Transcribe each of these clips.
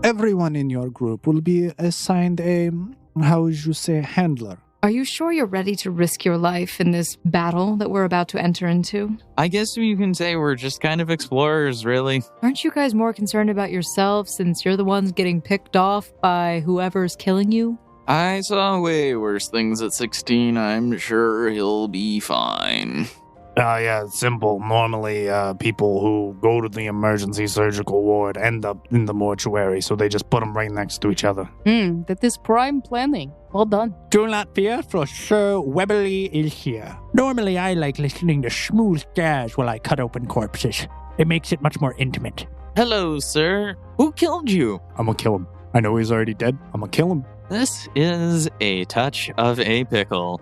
everyone in your group will be assigned a, how would you say, handler. Are you sure you're ready to risk your life in this battle that we're about to enter into? I guess you can say we're just kind of explorers, really. Aren't you guys more concerned about yourself since you're the ones getting picked off by whoever's killing you? I saw way worse things at 16. I'm sure he'll be fine. Yeah, it's simple. Normally, people who go to the emergency surgical ward end up in the mortuary, so they just put them right next to each other. That is prime planning. Well done. Do not fear, for Sir Weberly is here. Normally, I like listening to smooth jazz while I cut open corpses. It makes it much more intimate. Hello, sir. Who killed you? I'm gonna kill him. I know he's already dead. I'm gonna kill him. This is a touch of a pickle.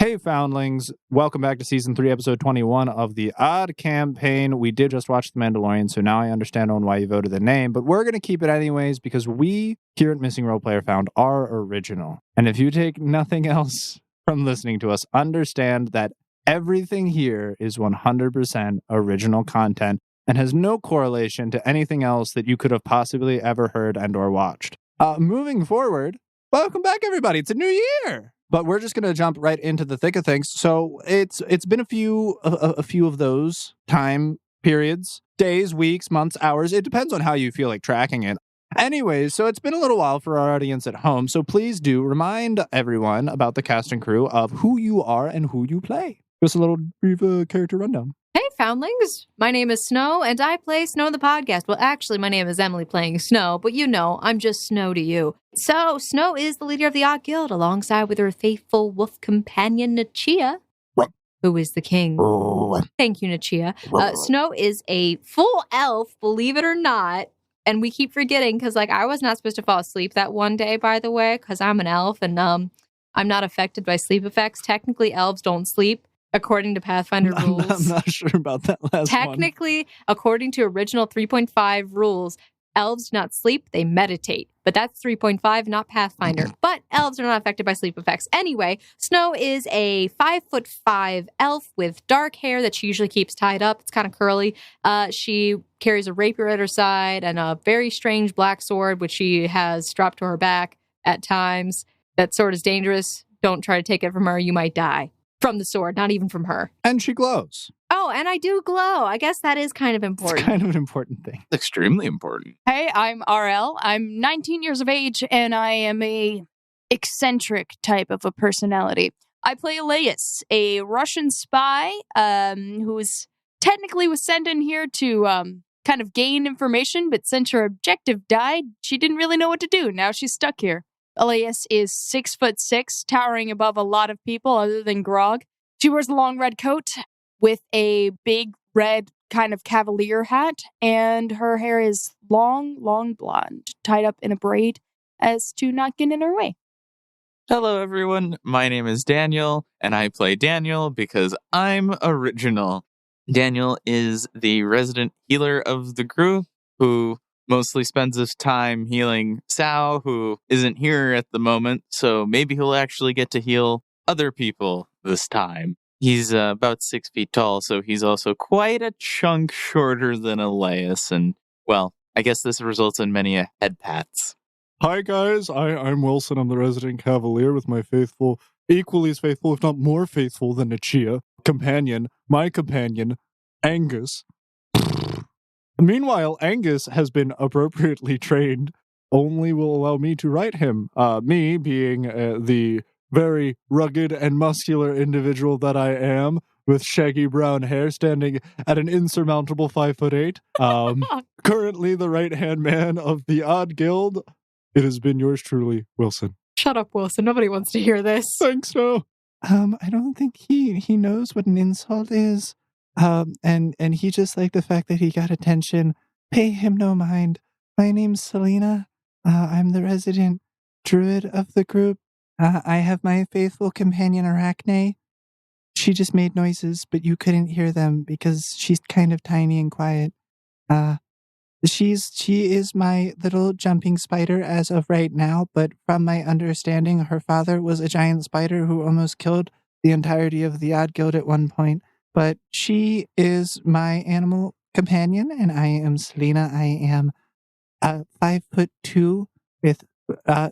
Hey, Foundlings. Welcome back to Season 3, Episode 21 of the Odd Campaign. We did just watch The Mandalorian, so now I understand on why you voted the name, but we're going to keep it anyways because we here at Missing Role Player Found are original. And if you take nothing else from listening to us, understand that everything here is 100% original content and has no correlation to anything else that you could have possibly ever heard and or watched. Moving forward, welcome back, everybody. It's a new year. But we're just going to jump right into the thick of things. So it's been a few of those time periods, days, weeks, months, hours. It depends on how you feel like tracking it. Anyways, so it's been a little while for our audience at home. So please do remind everyone about the cast and crew of who you are and who you play. Just a little brief character rundown. Hey, Foundlings. My name is Snow, and I play Snow the podcast. Well, actually, my name is Emily playing Snow, but you know, I'm just Snow to you. So, Snow is the leader of the Odd Guild, alongside with her faithful wolf companion, Nachia, who is the king. Thank you, Nachia. Snow is a full elf, believe it or not, and we keep forgetting, because, I was not supposed to fall asleep that one day, by the way, because I'm an elf, and I'm not affected by sleep effects. Technically, elves don't sleep. According to Pathfinder rules. I'm not sure about that last Technically, according to original 3.5 rules, elves do not sleep, they meditate. But that's 3.5, not Pathfinder. But elves are not affected by sleep effects. Anyway, Snow is a 5'5" elf with dark hair that she usually keeps tied up. It's kind of curly. She carries a rapier at her side and a very strange black sword, which she has strapped to her back at times. That sword is dangerous. Don't try to take it from her. You might die. From the sword, not even from her. And she glows. Oh, and I do glow. I guess that is kind of important. It's kind of an important thing. Extremely important. Hey, I'm RL. I'm 19 years of age, and I am a eccentric type of a personality. I play Elias, a Russian spy who technically was sent in here to kind of gain information, but since her objective died, she didn't really know what to do. Now she's stuck here. Elias is 6'6", towering above a lot of people other than Grog. She wears a long red coat with a big red kind of cavalier hat, and her hair is long blonde, tied up in a braid as to not get in her way. Hello, everyone. My name is Daniel, and I play Daniel because I'm original. Daniel is the resident healer of the group who mostly spends his time healing Sao, who isn't here at the moment, so maybe he'll actually get to heal other people this time. He's about 6 feet tall, so he's also quite a chunk shorter than Elias, and, well, I guess this results in many head pats. Hi, guys. I'm Wilson. I'm the resident cavalier with my faithful, equally as faithful, if not more faithful than Nachia, companion, my companion, Angus. Meanwhile, Angus has been appropriately trained, only will allow me to write him. Me being the very rugged and muscular individual that I am, with shaggy brown hair, standing at an insurmountable 5'8". Currently the right-hand man of the Odd Guild. It has been yours truly, Wilson. Shut up, Wilson. Nobody wants to hear this. Thanks, no. I don't think he knows what an insult is. And he just liked the fact that he got attention. Pay him no mind. My name's Selena. I'm the resident druid of the group. I have my faithful companion Arachne. She just made noises, but you couldn't hear them because she's kind of tiny and quiet. She is my little jumping spider as of right now, but from my understanding, her father was a giant spider who almost killed the entirety of the Odd Guild at one point. But she is my animal companion, and I am Selena. I am 5'2" with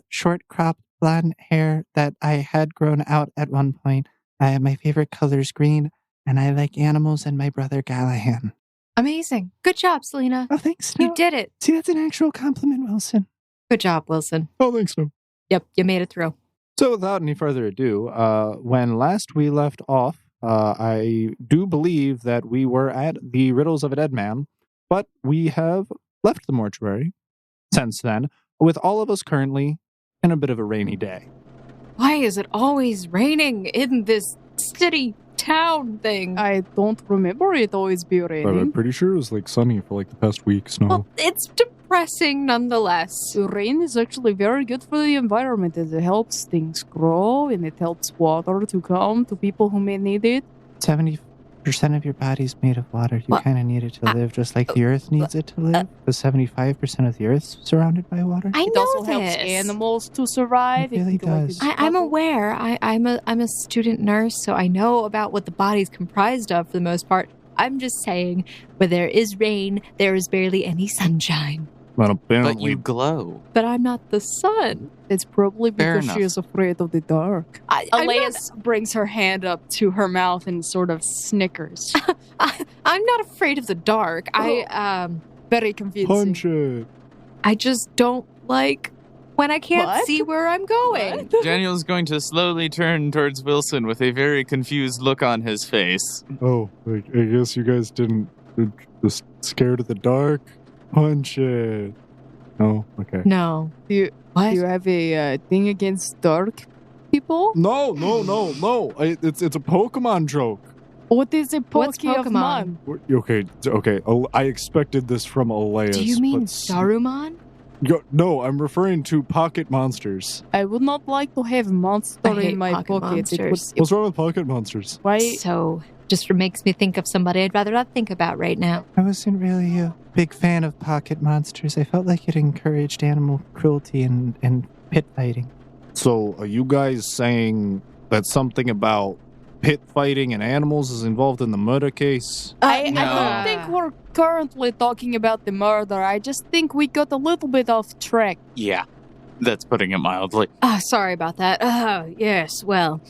short cropped blonde hair that I had grown out at one point. My favorite color is green, and I like animals and my brother Gallahan. Amazing. Good job, Selena. Oh, thanks. You did it. See, that's an actual compliment, Wilson. Good job, Wilson. Oh, thanks, no. Yep, you made it through. So without any further ado, when last we left off, I do believe that we were at the Riddles of a Dead Man, but we have left the mortuary since then, with all of us currently in a bit of a rainy day. Why is it always raining in this city town thing? I don't remember it always be raining. I'm pretty sure it was like sunny for like the past week, Snow. Well, it's depressing nonetheless. Rain is actually very good for the environment. It helps things grow and it helps water to come to people who may need it. 70% of your body's made of water. You Well, kind of need it to live, just like the Earth needs it to live. Because 75% of the Earth's surrounded by water. I It know also this. helps animals to survive. It really if you go, like, does. into I'm trouble. aware. I'm a student nurse, so I know about what the body's comprised of for the most part. I'm just saying, where there is rain, there is barely any sunshine. Well, But you glow. But I'm not the sun. It's probably Fair because she enough. is afraid of the dark. I'm Elias brings her hand up to her mouth and sort of snickers. I'm not afraid of the dark. Very convincing. punch it. I just don't like when I can't What? see where I'm going. Daniel's going to slowly turn towards Wilson with a very confused look on his face. Oh, I guess you guys didn't. Just scared of the dark? Punch it. Oh, okay. No. Do you have a thing against dark people? No. It's a Pokemon joke. What is a What's Pokemon? Okay. I expected this from Elias. Do you mean but Saruman? No, I'm referring to pocket monsters. I would not like to have monster I hate in my pocket pocket. It would, monsters. What's wrong with pocket monsters? why? So, just makes me think of somebody I'd rather not think about right now. I wasn't really a big fan of pocket monsters. I felt like it encouraged animal cruelty and pit fighting. So, are you guys saying that something about pit fighting and animals is involved in the murder case? I No. don't think we're currently talking about the murder. I just think we got a little bit off track. Yeah, that's putting it mildly. Sorry about that. Yes, well,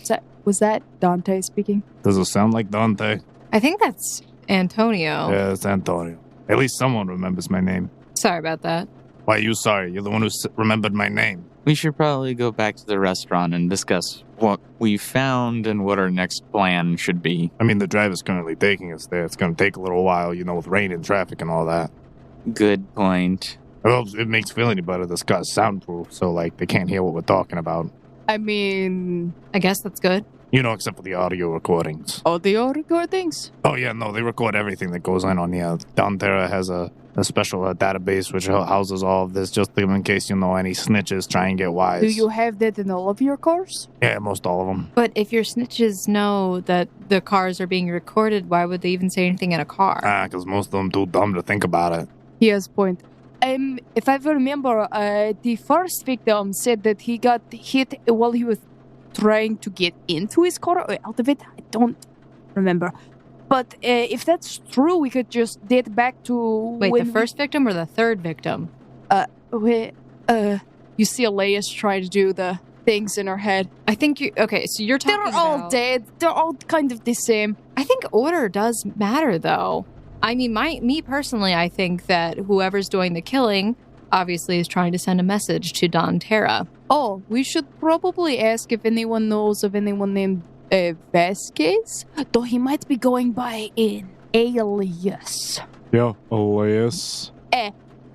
Was that Dante speaking? Does it sound like Dante? I think that's Antonio. Yeah, it's Antonio. At least someone remembers my name. Sorry about that. Why are you sorry? You're the one who remembered my name. We should probably go back to the restaurant and discuss what we found and what our next plan should be. I mean, the driver's currently taking us there. It's going to take a little while, with rain and traffic and all that. Good point. Well, it makes feeling better. This car's soundproof, so, they can't hear what we're talking about. I mean, I guess that's good. Except for the audio recordings. audio recordings? Oh, yeah, no, they record everything that goes on here. Downterra has a special database which houses all of this, just in case, any snitches try and get wise. Do you have that in all of your cars? Yeah, most all of them. But if your snitches know that the cars are being recorded, why would they even say anything in a car? Because most of them too dumb to think about it. He has a point. If I remember, the first victim said that he got hit while he was trying to get into his car or out of it. I don't remember. But if that's true, we could just date back to Wait, when the first victim or the third victim? you see Elias try to do the things in her head. I think so you're talking They're all about- dead. They're all kind of the same. I think order does matter, though. I mean, me personally, I think that whoever's doing the killing obviously is trying to send a message to Don Terra. Oh, we should probably ask if anyone knows of anyone named Vasquez, though he might be going by an alias. Yeah, Elias.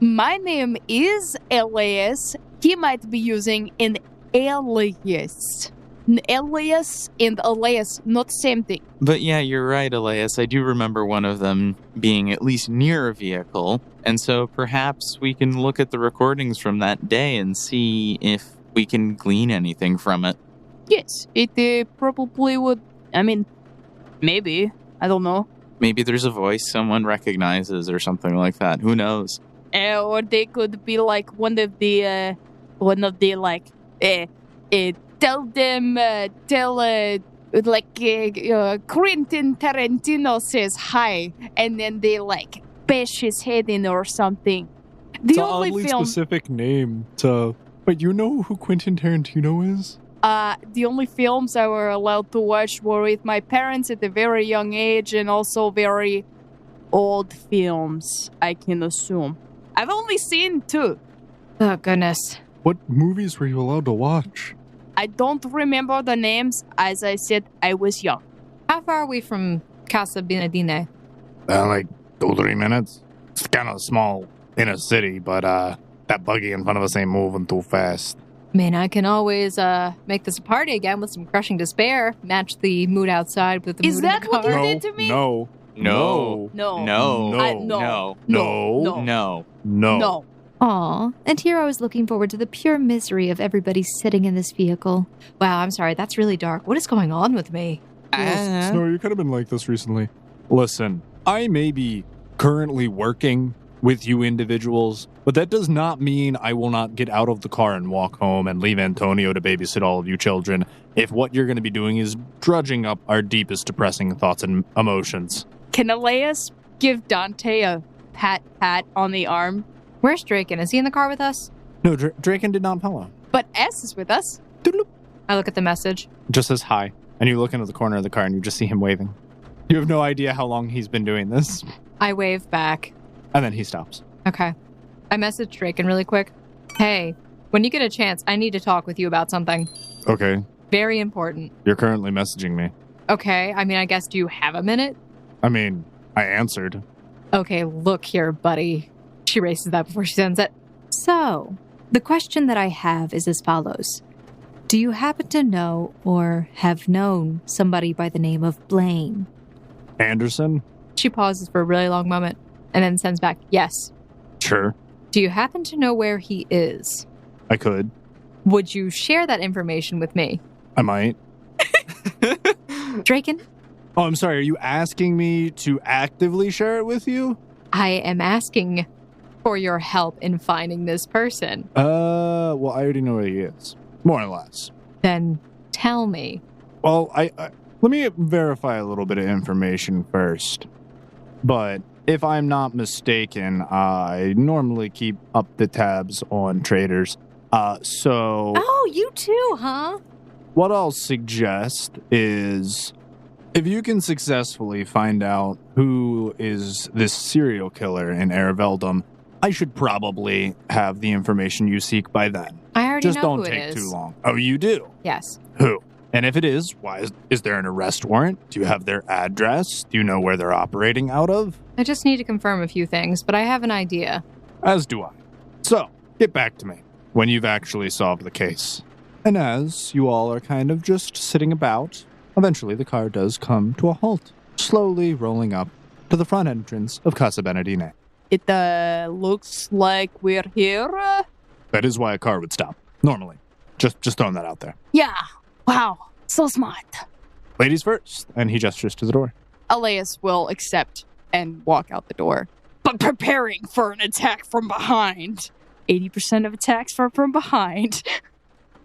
My name is Elias. He might be using an alias. An alias and alias, not the same thing. But yeah, you're right, Elias. I do remember one of them being at least near a vehicle. And so perhaps we can look at the recordings from that day and see if we can glean anything from it. Yes, it probably would. I mean, maybe. I don't know. Maybe there's a voice someone recognizes or something like that. Who knows? Or they could be like tell Quentin Tarantino says hi, and then they like bash his head in or something. The only film, specific name to. But you know who Quentin Tarantino is? the only films I were allowed to watch were with my parents at a very young age, and also very old films, I can assume. I've only seen 2. Oh, goodness. What movies were you allowed to watch? I don't remember the names. As I said, I was young. How far are we from Casa Benedine? Like 2-3 minutes. It's kind of small in a city, but that buggy in front of us ain't moving too fast. I mean, I can always make this a party again with some crushing despair. Match the mood outside with the mood Is in the that what car. you did to me? No. No. No. No. No. No. No. No. No. Aw, and here I was looking forward to the pure misery of everybody sitting in this vehicle. Wow, I'm sorry, that's really dark. What is going on with me? Snow, you could have been like this recently. Listen, I may be currently working with you individuals, but that does not mean I will not get out of the car and walk home and leave Antonio to babysit all of you children if what you're going to be doing is drudging up our deepest depressing thoughts and emotions. Can Elias give Dante a pat on the arm? Where's Draken? Is he in the car with us? No, Draken did not follow. But S is with us. I look at the message. Just says hi, and you look into the corner of the car and you just see him waving. You have no idea how long he's been doing this. I wave back. And then he stops. Okay. I message Draken really quick. Hey, when you get a chance, I need to talk with you about something. Okay, Very important. you're currently messaging me. Okay, I mean, I guess, do you have a minute? I mean, I answered. Okay, look here, buddy. She erases that before she sends it. So, the question that I have is as follows. Do you happen to know or have known somebody by the name of Blaine? Anderson? She pauses for a really long moment and then sends back, yes. Sure, Do you happen to know where he is? I could. Would you share that information with me? I might. Draken, Oh, I'm sorry. Are you asking me to actively share it with you? I am asking for your help in finding this person. Well, I already know where he is. More or less. Then tell me. Well, I let me verify a little bit of information first. But if I'm not mistaken, I normally keep up the tabs on traders. So Oh, you too, huh? what I'll suggest is if you can successfully find out who is this serial killer in Aerveldum, I should probably have the information you seek by then. I already Just know don't who it take is. too long. Oh, you do? Yes. Who? And if it is, why is there an arrest warrant? Do you have their address? Do you know where they're operating out of? I just need to confirm a few things, but I have an idea. As do I. So, get back to me when you've actually solved the case. And as you all are kind of just sitting about, eventually the car does come to a halt, slowly rolling up to the front entrance of Casa Benedine. It looks like we're here. That is why a car would stop, normally. Just throwing that out there. Yeah. Wow. So smart. Ladies first, and he gestures to the door. Elias will accept and walk out the door, but preparing for an attack from behind. 80% of attacks are from behind.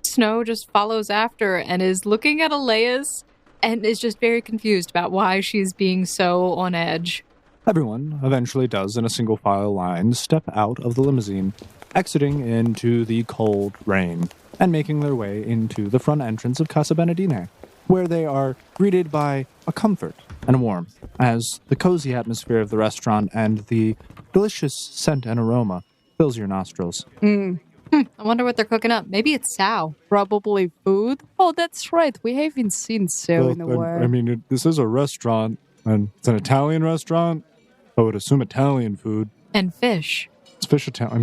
Snow just follows after and is looking at Elias and is just very confused about why she's being so on edge. Everyone eventually does, in a single file line, step out of the limousine, exiting into the cold rain, and making their way into the front entrance of Casa Benedine. where they are greeted by a comfort and warmth as the cozy atmosphere of the restaurant and the delicious scent and aroma fills your nostrils. I wonder what they're cooking up. Maybe it's sow. Probably food. Oh, that's right. We haven't seen so in a while. I mean, this is a restaurant, and it's an Italian restaurant. I would assume Italian food. And fish. It's fish Italian.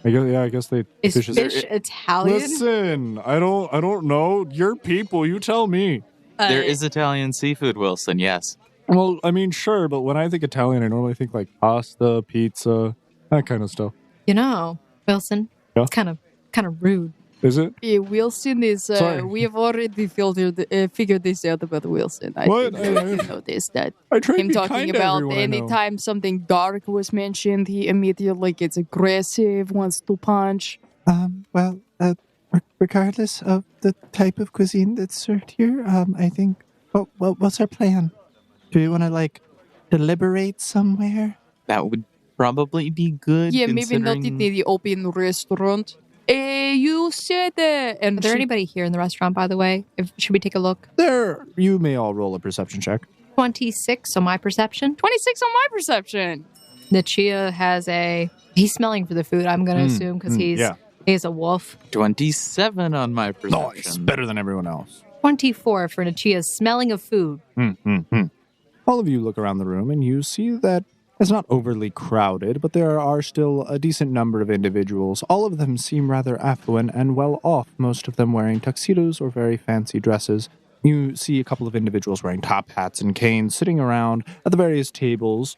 I mean, I guess they... Is fish Italian? Listen, I don't know. You're people. You tell me. There is Italian seafood, Wilson, yes. Well, I mean, sure, but when I think Italian, I normally think like pasta, pizza, that kind of stuff. You know, Wilson, Yeah? it's kind of rude. Is it? Yeah, Wilson is. Sorry. We have already figured this out about Wilson. I What? didn't notice that. I try to Him be talking kind to about everyone I know. anytime something dark was mentioned, he immediately gets aggressive, wants to punch. Regardless of the type of cuisine that's served here, I think, what's our plan? Do we want to, deliberate somewhere? That would probably be good. Yeah, maybe not in considering- the open restaurant. You said, and Is there anybody here in the restaurant, by the way? Should we take a look? You may all roll a perception check. 26 on my perception. 26 on my perception. Nichia has he's smelling for the food, I'm going to assume, because he's a wolf. 27 on my perception. Nice. Better than everyone else. 24 for Nichia's smelling of food. All of you look around the room and you see that it's not overly crowded, but there are still a decent number of individuals. All of them seem rather affluent and well off, most of them wearing tuxedos or very fancy dresses. You see a couple of individuals wearing top hats and canes sitting around at the various tables,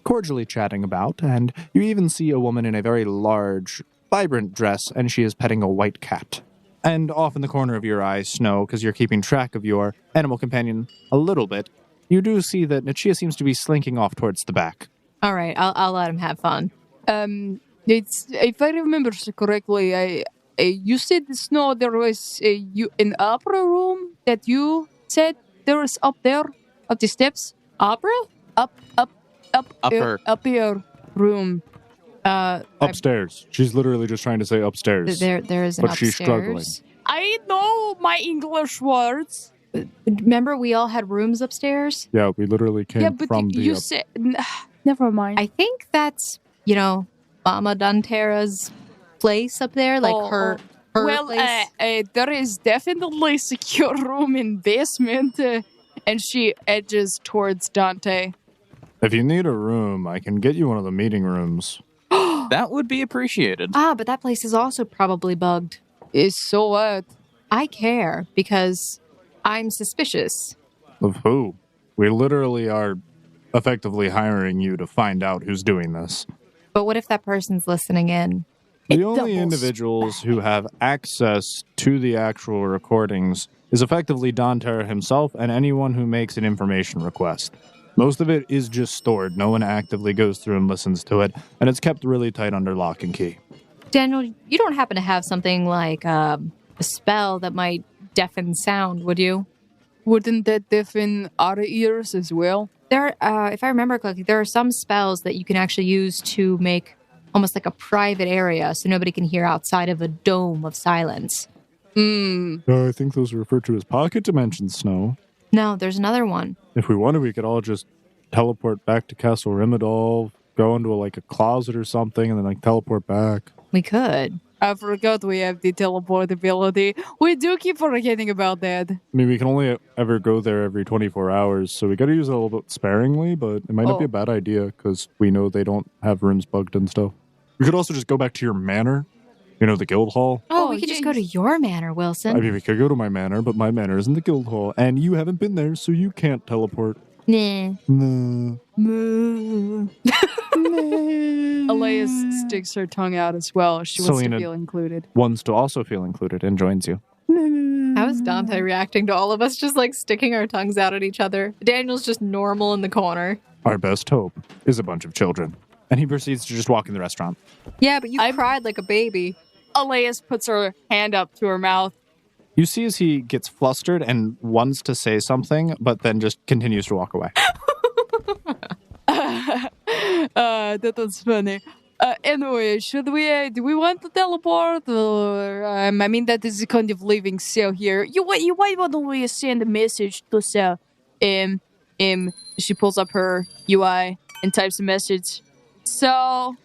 cordially chatting about, and you even see a woman in a very large, vibrant dress, and she is petting a white cat. And off in the corner of your eye, Snow, because you're keeping track of your animal companion a little bit, you do see that Nichia seems to be slinking off towards the back. All right, I'll let him have fun. It's if I remember correctly, you said Snow there was an opera room that you said there was up there, up the steps. Opera? Upper room. Upstairs. She's literally just trying to say upstairs. There is an But upstairs. she's struggling. I know my English words. Remember, we all had rooms upstairs? Yeah, we literally came Yeah, but from you the... said never mind. I think that's, Mama Duntera's place up there, her well, place. there is definitely secure room in basement, and she edges towards Dante. If you need a room, I can get you one of the meeting rooms. That would be appreciated. But that place is also probably bugged. Is so what? I care because I'm suspicious. Of who? We literally are effectively hiring you to find out who's doing this. But what if that person's listening in? The only doubles individuals who have access to the actual recordings is effectively Dante himself and anyone who makes an information request. Most of it is just stored. No one actively goes through and listens to it, and it's kept really tight under lock and key. Daniel, you don't happen to have something like a spell that might deafen sound, would you? Wouldn't that deafen our ears as well? There, if I remember correctly, there are some spells that you can actually use to make almost like a private area so nobody can hear outside of a dome of silence. I think those are referred to as pocket dimensions, Snow. No, there's another one. If we wanted, we could all just teleport back to Castle Rimmidol, go into a closet or something, and then teleport back. We could. I forgot we have the teleport ability. We do keep forgetting about that. I mean, we can only ever go there every 24 hours, so we got to use it a little bit sparingly, but it might not be a bad idea because we know they don't have rooms bugged and stuff. We could also just go back to your manor, the guild hall. Oh, we could just go to your manor, Wilson. I mean, we could go to my manor, but my manor isn't the guild hall, and you haven't been there, so you can't teleport. Nah. No. Elias sticks her tongue out as well. She wants Selena to feel included. Wants to also feel included and joins you. How is Dante reacting to all of us just sticking our tongues out at each other? Daniel's just normal in the corner. Our best hope is a bunch of children. And he proceeds to just walk in the restaurant. Yeah, but you cried like a baby. Elias puts her hand up to her mouth. You see as he gets flustered and wants to say something, but then just continues to walk away. That was funny. Anyway, do we want to teleport? Or, I mean, that is a kind of living cell here. Why don't we send a message to Cell? She pulls up her UI and types a message. So,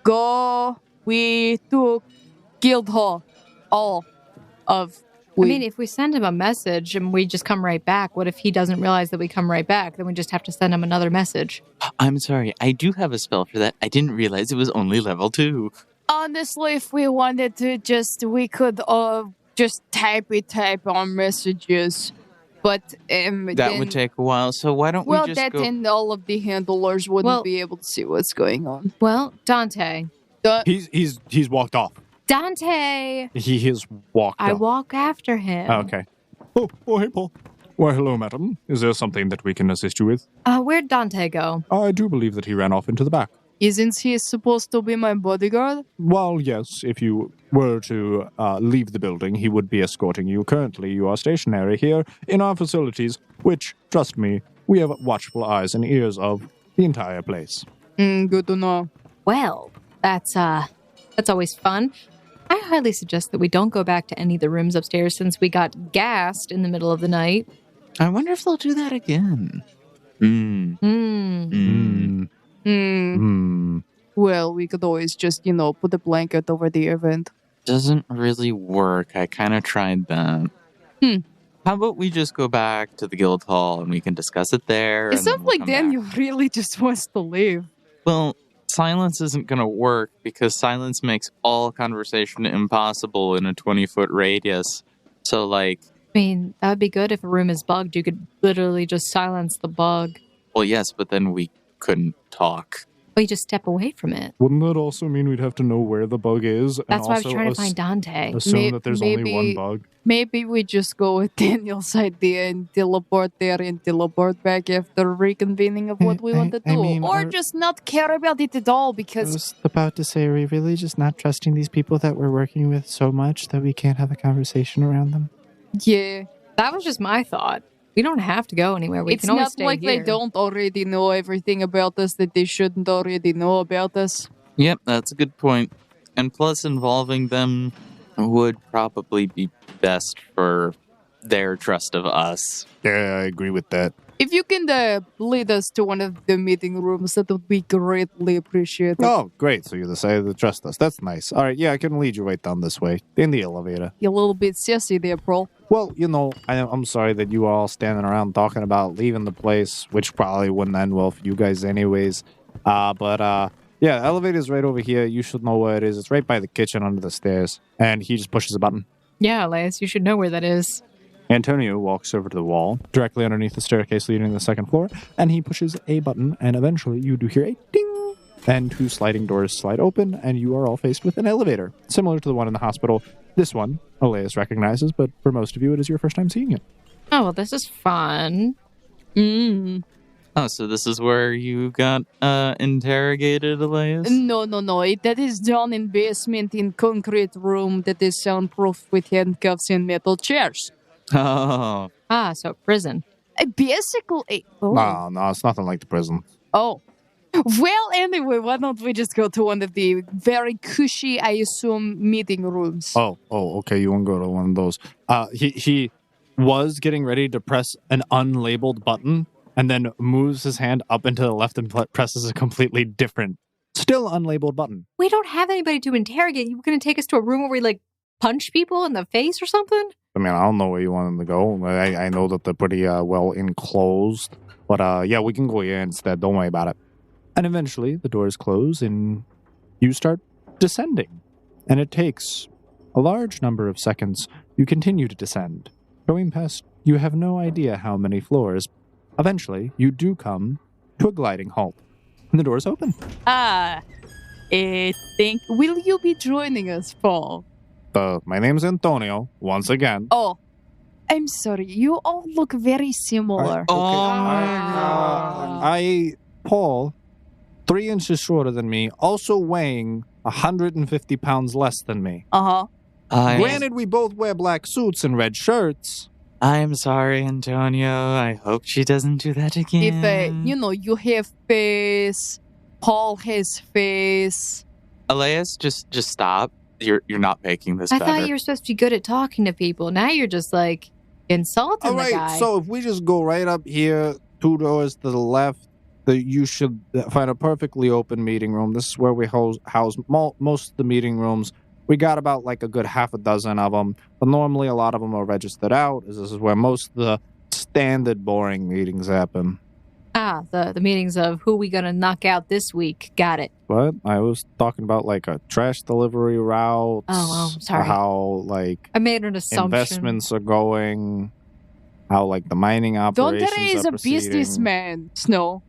go we to Guild Hall. All of I mean, if we send him a message and we just come right back, what if he doesn't realize that we come right back? Then we just have to send him another message. I'm sorry, I do have a spell for that. I didn't realize it was only level 2. Honestly, if we wanted to we could just type our messages. But that would take a while, so why don't we just go... and all of the handlers wouldn't be able to see what's going on. Well, Dante. He's walked off. Dante! He has walked off. I walk after him. Okay. Oh, hey, Paul. Why, hello, madam. Is there something that we can assist you with? Where'd Dante go? I do believe that he ran off into the back. Isn't he supposed to be my bodyguard? Well, yes. If you were to leave the building, he would be escorting you. Currently, you are stationary here in our facilities, which, trust me, we have watchful eyes and ears of the entire place. Good to know. Well, that's always fun. I highly suggest that we don't go back to any of the rooms upstairs since we got gassed in the middle of the night. I wonder if they'll do that again. Well, we could always just, put a blanket over the event. Doesn't really work. I kind of tried that. How about we just go back to the guild hall and we can discuss it there? It sounds like Daniel really just wants to leave. Well, silence isn't going to work because silence makes all conversation impossible in a 20-foot radius. So, I mean, that would be good if a room is bugged. You could literally just silence the bug. Well, yes, but then we couldn't talk. Well, you just step away from it. Wouldn't that also mean we'd have to know where the bug is? That's why I was trying to find Dante. Assume that there's only one bug. Maybe we just go with Daniel's idea and teleport there and teleport back after reconvening of what we want to do. Or just not care about it at all because... I was about to say, are we really just not trusting these people that we're working with so much that we can't have a conversation around them? Yeah. That was just my thought. We don't have to go anywhere. We can always stay here. It's not like they don't already know everything about us that they shouldn't already know about us. Yep, that's a good point. And plus, involving them would probably be best for their trust of us. Yeah, I agree with that. If you can lead us to one of the meeting rooms, that would be greatly appreciated. Oh, great. So you decided to trust us. That's nice. All right, yeah, I can lead you right down this way. In the elevator. You're a little bit sassy there, Pearl. Well, I'm sorry that you are all standing around talking about leaving the place, which probably wouldn't end well for you guys anyways. But yeah, the elevator's right over here. You should know where it is. It's right by the kitchen under the stairs. And he just pushes a button. Yeah, Elias, you should know where that is. Antonio walks over to the wall, directly underneath the staircase leading to the second floor, and he pushes a button, and eventually you do hear a ding! And 2 sliding doors slide open, and you are all faced with an elevator, similar to the one in the hospital. This one, Elias recognizes, but for most of you, it is your first time seeing it. Oh, well, this is fun. Oh, so this is where you got interrogated, Elias? No. That is down in basement in concrete room that is soundproof with handcuffs and metal chairs. Oh. Ah, so prison. Basically... Oh. No, it's nothing like the prison. Oh. Well, anyway, why don't we just go to one of the very cushy, I assume, meeting rooms? Oh, okay, you want to go to one of those. He was getting ready to press an unlabeled button, and then moves his hand up and to the left and presses a completely different, still unlabeled button. We don't have anybody to interrogate. You were going to take us to a room where we, punch people in the face or something? I mean, I don't know where you want them to go. I know that they're pretty well enclosed. But yeah, we can go here instead. Don't worry about it. And eventually, the doors close and you start descending. And it takes a large number of seconds. You continue to descend. Going past, you have no idea how many floors. Eventually, you do come to a gliding halt. And the doors open. Will you be joining us, Paul? My name's Antonio, once again. Oh, I'm sorry. You all look very similar. Paul, 3 inches shorter than me, also weighing 150 pounds less than me. Granted, we both wear black suits and red shirts. I'm sorry, Antonio. I hope she doesn't do that again. If, you have face, Pull his face. Elias, just stop. You're not making this I better. thought you were supposed to be good at talking to people. Now you're just like insulting All the right, guy. so if we just go right up here, 2 doors to the left, you should find a perfectly open meeting room. This is where we house most of the meeting rooms. We got about like a good half a dozen of them, but normally a lot of them are registered out. This is where most of the standard boring meetings happen. The meetings of who we gonna knock out this week. Got it. But I was talking about like a trash delivery route. Sorry. How like I made an assumption. investments are going. How like the mining operations Dontere is are a proceeding. businessman, Snow.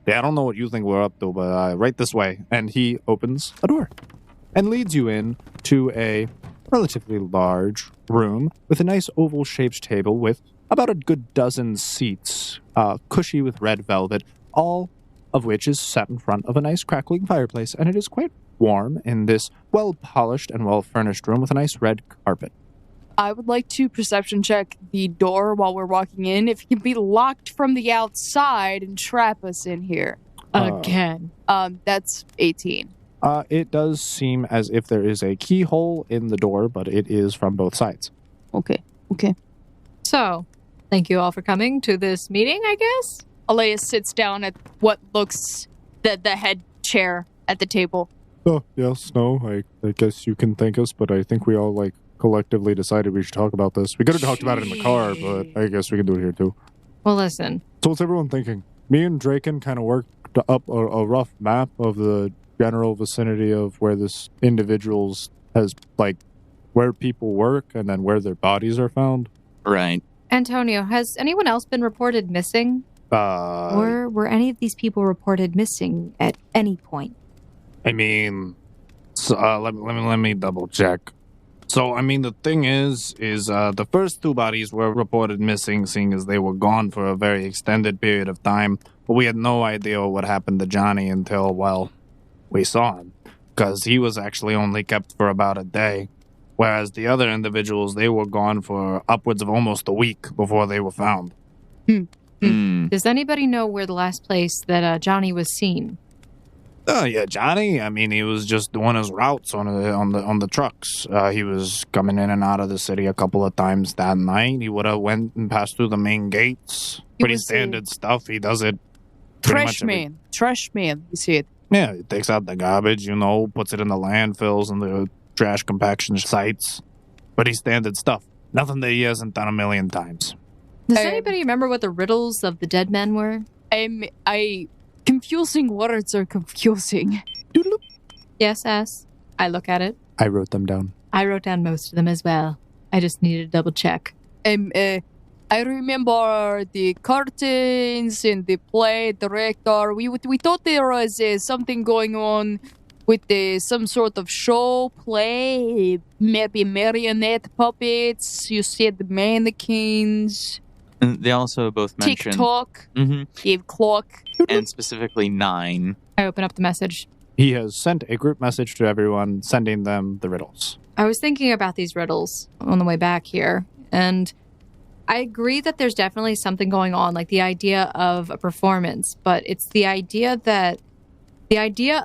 Yeah, I don't know what you think we're up to, but right this way. And he opens a door and leads you in to a relatively large room with a nice oval-shaped table with about a good dozen seats, cushy with red velvet, all of which is set in front of a nice crackling fireplace, and it is quite warm in this well-polished and well-furnished room with a nice red carpet. I would like to perception check the door while we're walking in. If it can be locked from the outside and trap us in here. Again. That's 18. It does seem as if there is a keyhole in the door, but it is from both sides. Okay. So, thank you all for coming to this meeting, I guess? Elias sits down at what looks the head chair at the table. Oh, yes, no, I guess you can thank us, but I think we all, collectively decided we should talk about this. We could have talked about it in the car, but I guess we can do it here, too. Well, listen. So what's everyone thinking? Me and Draken kind of worked up a rough map of the general vicinity of where this individuals has, where people work and then where their bodies are found. Right. Antonio, has anyone else been reported missing? Or were any of these people reported missing at any point? I mean, so, let me double check. So, I mean, the thing is the first 2 bodies were reported missing, seeing as they were gone for a very extended period of time. But we had no idea what happened to Johnny until, well, we saw him. Because he was actually only kept for about a day. Whereas the other individuals, they were gone for upwards of almost a week before they were found. Does anybody know where the last place that Johnny was seen? Oh yeah, Johnny. I mean, he was just doing his routes on the trucks. He was coming in and out of the city a couple of times that night. He would have went and passed through the main gates. Pretty standard stuff. He does it. Trash man, you see it. Yeah, he takes out the garbage. Puts it in the landfills and the trash compaction sites. Pretty standard stuff. Nothing that he hasn't done a million times. Does anybody remember what the riddles of the dead men were? Confusing words are confusing. Yes, S. I look at it. I wrote them down. I wrote down most of them as well. I just needed to double check. I remember the curtains and the play director. We thought there was something going on with some sort of show, play, maybe marionette puppets. You said the mannequins. And they also both mentioned TikTok, Give clock, and specifically 9. I open up the message. He has sent a group message to everyone, sending them the riddles. I was thinking about these riddles on the way back here, and I agree that there's definitely something going on, like the idea of a performance, but it's the idea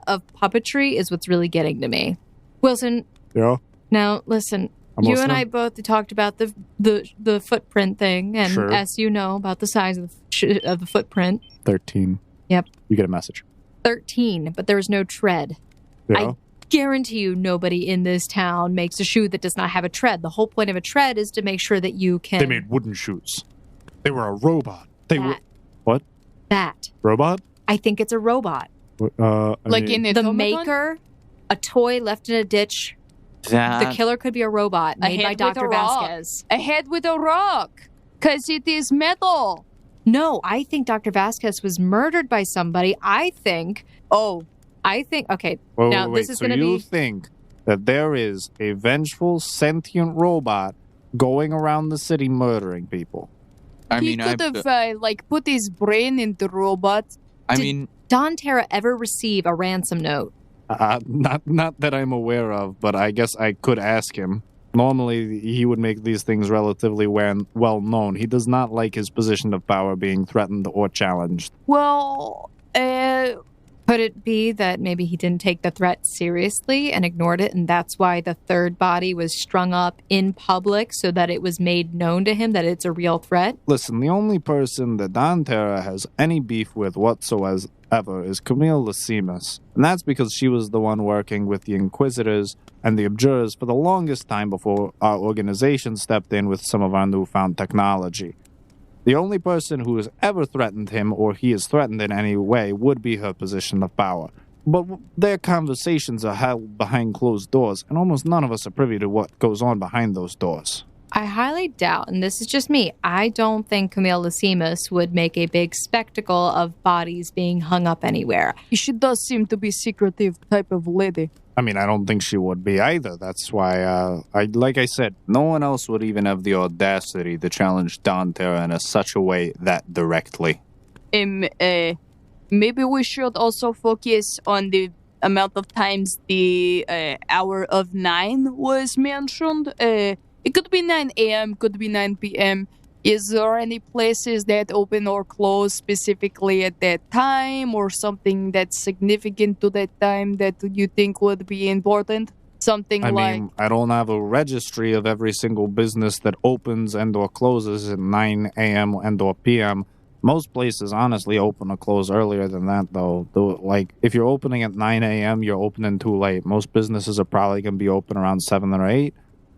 of puppetry is what's really getting to me. Wilson. Yeah? Now, listen. You and I both talked about the footprint thing, and sure. as you know, about the size of the footprint. 13. Yep. You get a message. 13, but there was no tread. Yeah. I guarantee you nobody in this town makes a shoe that does not have a tread. The whole point of a tread is to make sure that you can... They made wooden shoes. They were a robot. What? That. Robot? I think it's a robot. in the The maker, a toy left in a ditch... The killer could be a robot made by Dr. Vasquez. A head with a rock, because it is metal. No, I think Dr. Vasquez was murdered by somebody. Okay. This is going to be... you think that there is a vengeful, sentient robot going around the city murdering people? He could have, put his brain in the robot. Did Don Terra ever receive a ransom note? Not that I'm aware of, but I guess I could ask him. Normally, he would make these things relatively well known. He does not like his position of power being threatened or challenged. Well, Could it be that maybe he didn't take the threat seriously and ignored it, and that's why the third body was strung up in public so that it was made known to him that it's a real threat? Listen, the only person that Dantera has any beef with whatsoever is Camille Lysimus. And that's because she was the one working with the Inquisitors and the Abjurers for the longest time before our organization stepped in with some of our newfound technology. The only person who has ever threatened him, or he is threatened in any way, would be her position of power. But their conversations are held behind closed doors, and almost none of us are privy to what goes on behind those doors. I highly doubt, and this is just me, I don't think Camille Lysimus would make a big spectacle of bodies being hung up anywhere. She does seem to be secretive type of lady. I mean, I don't think she would be either. That's why, like I said, no one else would even have the audacity to challenge Dantera in such a way that directly. Maybe we should also focus on the amount of times the hour of 9 was mentioned. It could be 9 a.m., could be 9 p.m. Is there any places that open or close specifically at that time, or something that's significant to that time that you think would be important? Something I like... mean, I don't have a registry of every single business that opens and or closes at 9 a.m. and or p.m. Most places, honestly, open or close earlier than that, though. Like, if you're opening at 9 a.m., you're opening too late. Most businesses are probably going to be open around 7 or 8.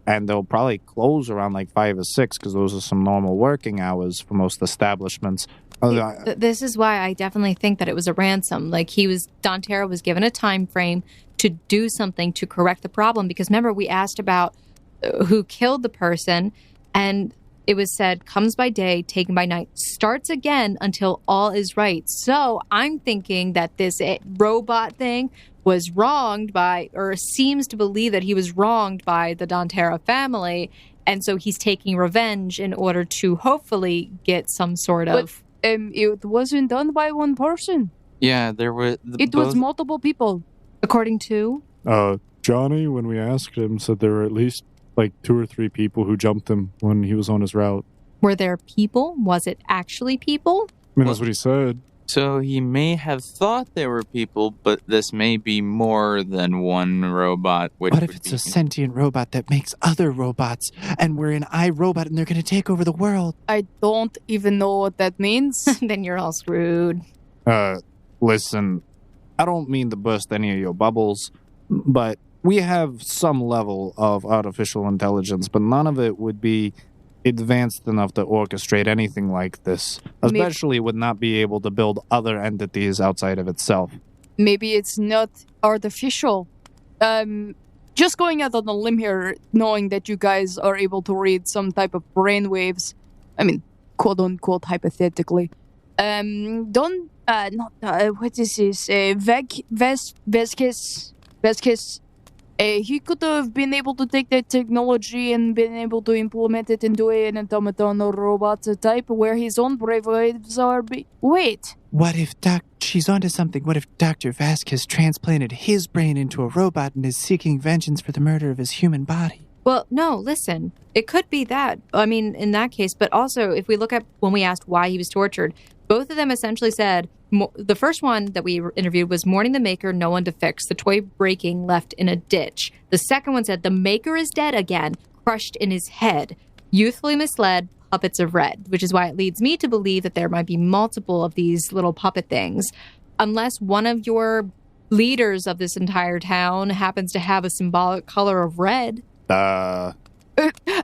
And they'll probably close around like 5 or 6 because those are some normal working hours for most establishments. This is why I definitely think that it was a ransom. Like Dantera was given a time frame to do something to correct the problem. Because remember, we asked about who killed the person, and it was said, comes by day, taken by night, starts again until all is right. So I'm thinking that this robot thing was wronged by, or seems to believe that he was wronged by the Dantera family, and so he's taking revenge in order to hopefully get some sort of... it wasn't done by one person. Yeah, there were... It was multiple people. According to? Johnny, when we asked him, said there were at least like 2 or 3 people who jumped him when he was on his route. Were there people? Was it actually people? I mean, that's what he said. So he may have thought there were people, but this may be more than one robot. What if it's a sentient robot that makes other robots, and we're an iRobot and they're going to take over the world? I don't even know what that means. Then you're all screwed. Listen, I don't mean to burst any of your bubbles, but we have some level of artificial intelligence, but none of it would be advanced enough to orchestrate anything like this, especially would not be able to build other entities outside of itself. Maybe it's not artificial. Just going out on a limb here, knowing that you guys are able to read some type of brainwaves, I mean, quote unquote, hypothetically. What is this? Vasquez. He could have been able to take that technology and been able to implement it into an automaton or robot type where his own brainwaves are... Wait. What if she's onto something? What if Dr. Vasquez transplanted his brain into a robot and is seeking vengeance for the murder of his human body? Well, no, listen. It could be that. I mean, in that case. But also, if we look at when we asked why he was tortured, both of them essentially said... The first one that we interviewed was mourning the maker, no one to fix, the toy breaking, left in a ditch. The second one said the maker is dead again, crushed in his head, youthfully misled, puppets of red, which is why it leads me to believe that there might be multiple of these little puppet things. Unless one of your leaders of this entire town happens to have a symbolic color of red.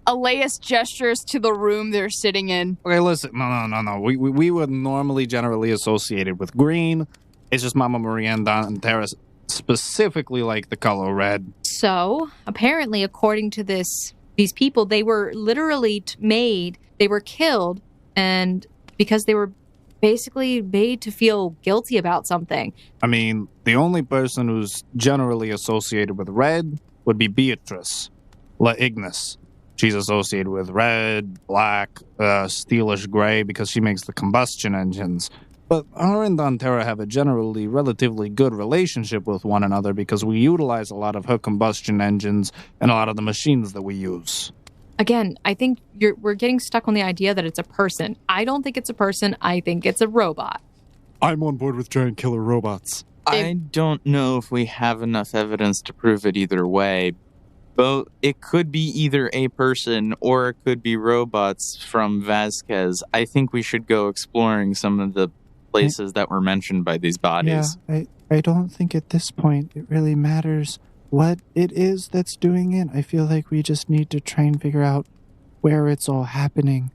Elias gestures to the room they're sitting in. Okay, listen, no. We were normally generally associated with green. It's just Mama Maria and Dantera specifically like the color red. So, apparently, according to these people, they were literally they were killed, and because they were basically made to feel guilty about something. I mean, the only person who's generally associated with red would be Beatrice La Ignis. She's associated with red, black, steelish gray because she makes the combustion engines. But her and Dantera have a generally relatively good relationship with one another because we utilize a lot of her combustion engines and a lot of the machines that we use. Again, I think we're getting stuck on the idea that it's a person. I don't think it's a person. I think it's a robot. I'm on board with giant killer robots. I don't know if we have enough evidence to prove it either way. But it could be either a person or it could be robots from Vasquez. I think we should go exploring some of the places that were mentioned by these bodies. Yeah, I don't think at this point it really matters what it is that's doing it. I feel like we just need to try and figure out where it's all happening.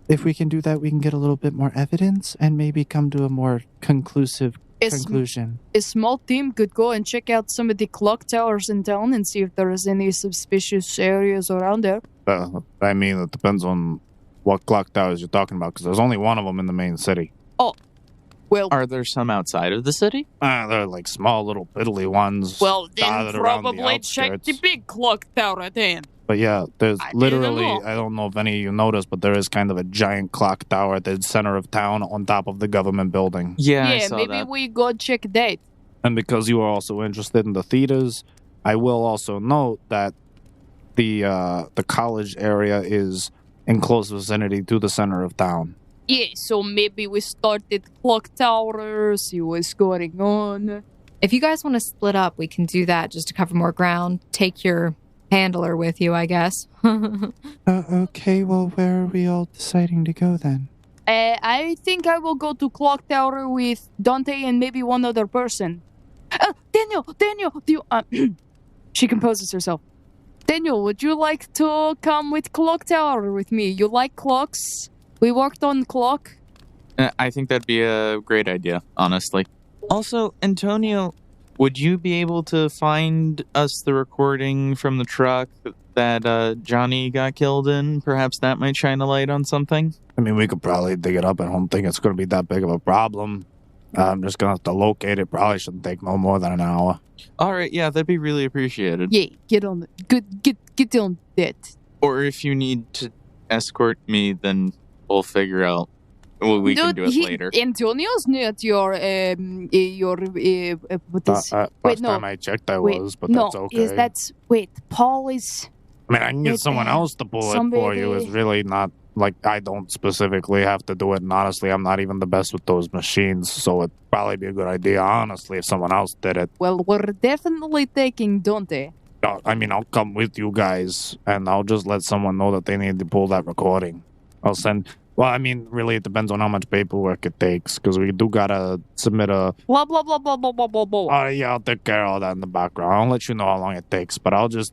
If we can do that, we can get a little bit more evidence and maybe come to a more conclusive conclusion. A small team could go and check out some of the clock towers in town and see if there is any suspicious areas around there. I mean, it depends on what clock towers you're talking about, because there's only one of them in the main city. Oh, well... Are there some outside of the city? They're like small little piddly ones. Well, then dotted around the probably check the outskirts. big clock tower then. But yeah, there's I didn't literally, know. I don't know if any of you noticed, but there is kind of a giant clock tower at the center of town on top of the government building. Yeah, I Yeah, saw maybe that. we go check that. And because you are also interested in the theaters, I will also note that the college area is in close vicinity to the center of town. Yeah, so maybe we start at clock tower, see what's going on. If you guys want to split up, we can do that just to cover more ground. Take your handler with you, I guess. Okay, well, where are we all deciding to go then? I think I will go to clock tower with Dante and maybe one other person. Daniel, do you... She composes herself. Daniel, would you like to come with clock tower with me? You like clocks? We worked on clock. I think that'd be a great idea, honestly. Also, Antonio, would you be able to find us the recording from the truck that Johnny got killed in? Perhaps that might shine a light on something? I mean, we could probably dig it up. I don't think it's going to be that big of a problem. I'm just going to have to locate it. Probably shouldn't take no more than an hour. All right, yeah, that'd be really appreciated. Yeah, get on get on that. Or if you need to escort me, then we'll figure out. Well, we can do it later. Antonio's not your what is Last no. time I checked, I wait, was, but no, that's okay. Paul is I mean, I can get Wait, someone else to pull it for you. It's really not, like, I don't specifically have to do it. And honestly, I'm not even the best with those machines. So it'd probably be a good idea, honestly, if someone else did it. well, we're definitely taking Dante. I mean, I'll come with you guys, and I'll just let someone know that they need to pull that recording. I'll send... Well, I mean, really, it depends on how much paperwork it takes, because we do gotta submit a... Blah blah blah blah blah blah blah blah. Oh, yeah, I'll take care of all that in the background. I'll let you know how long it takes, but I'll just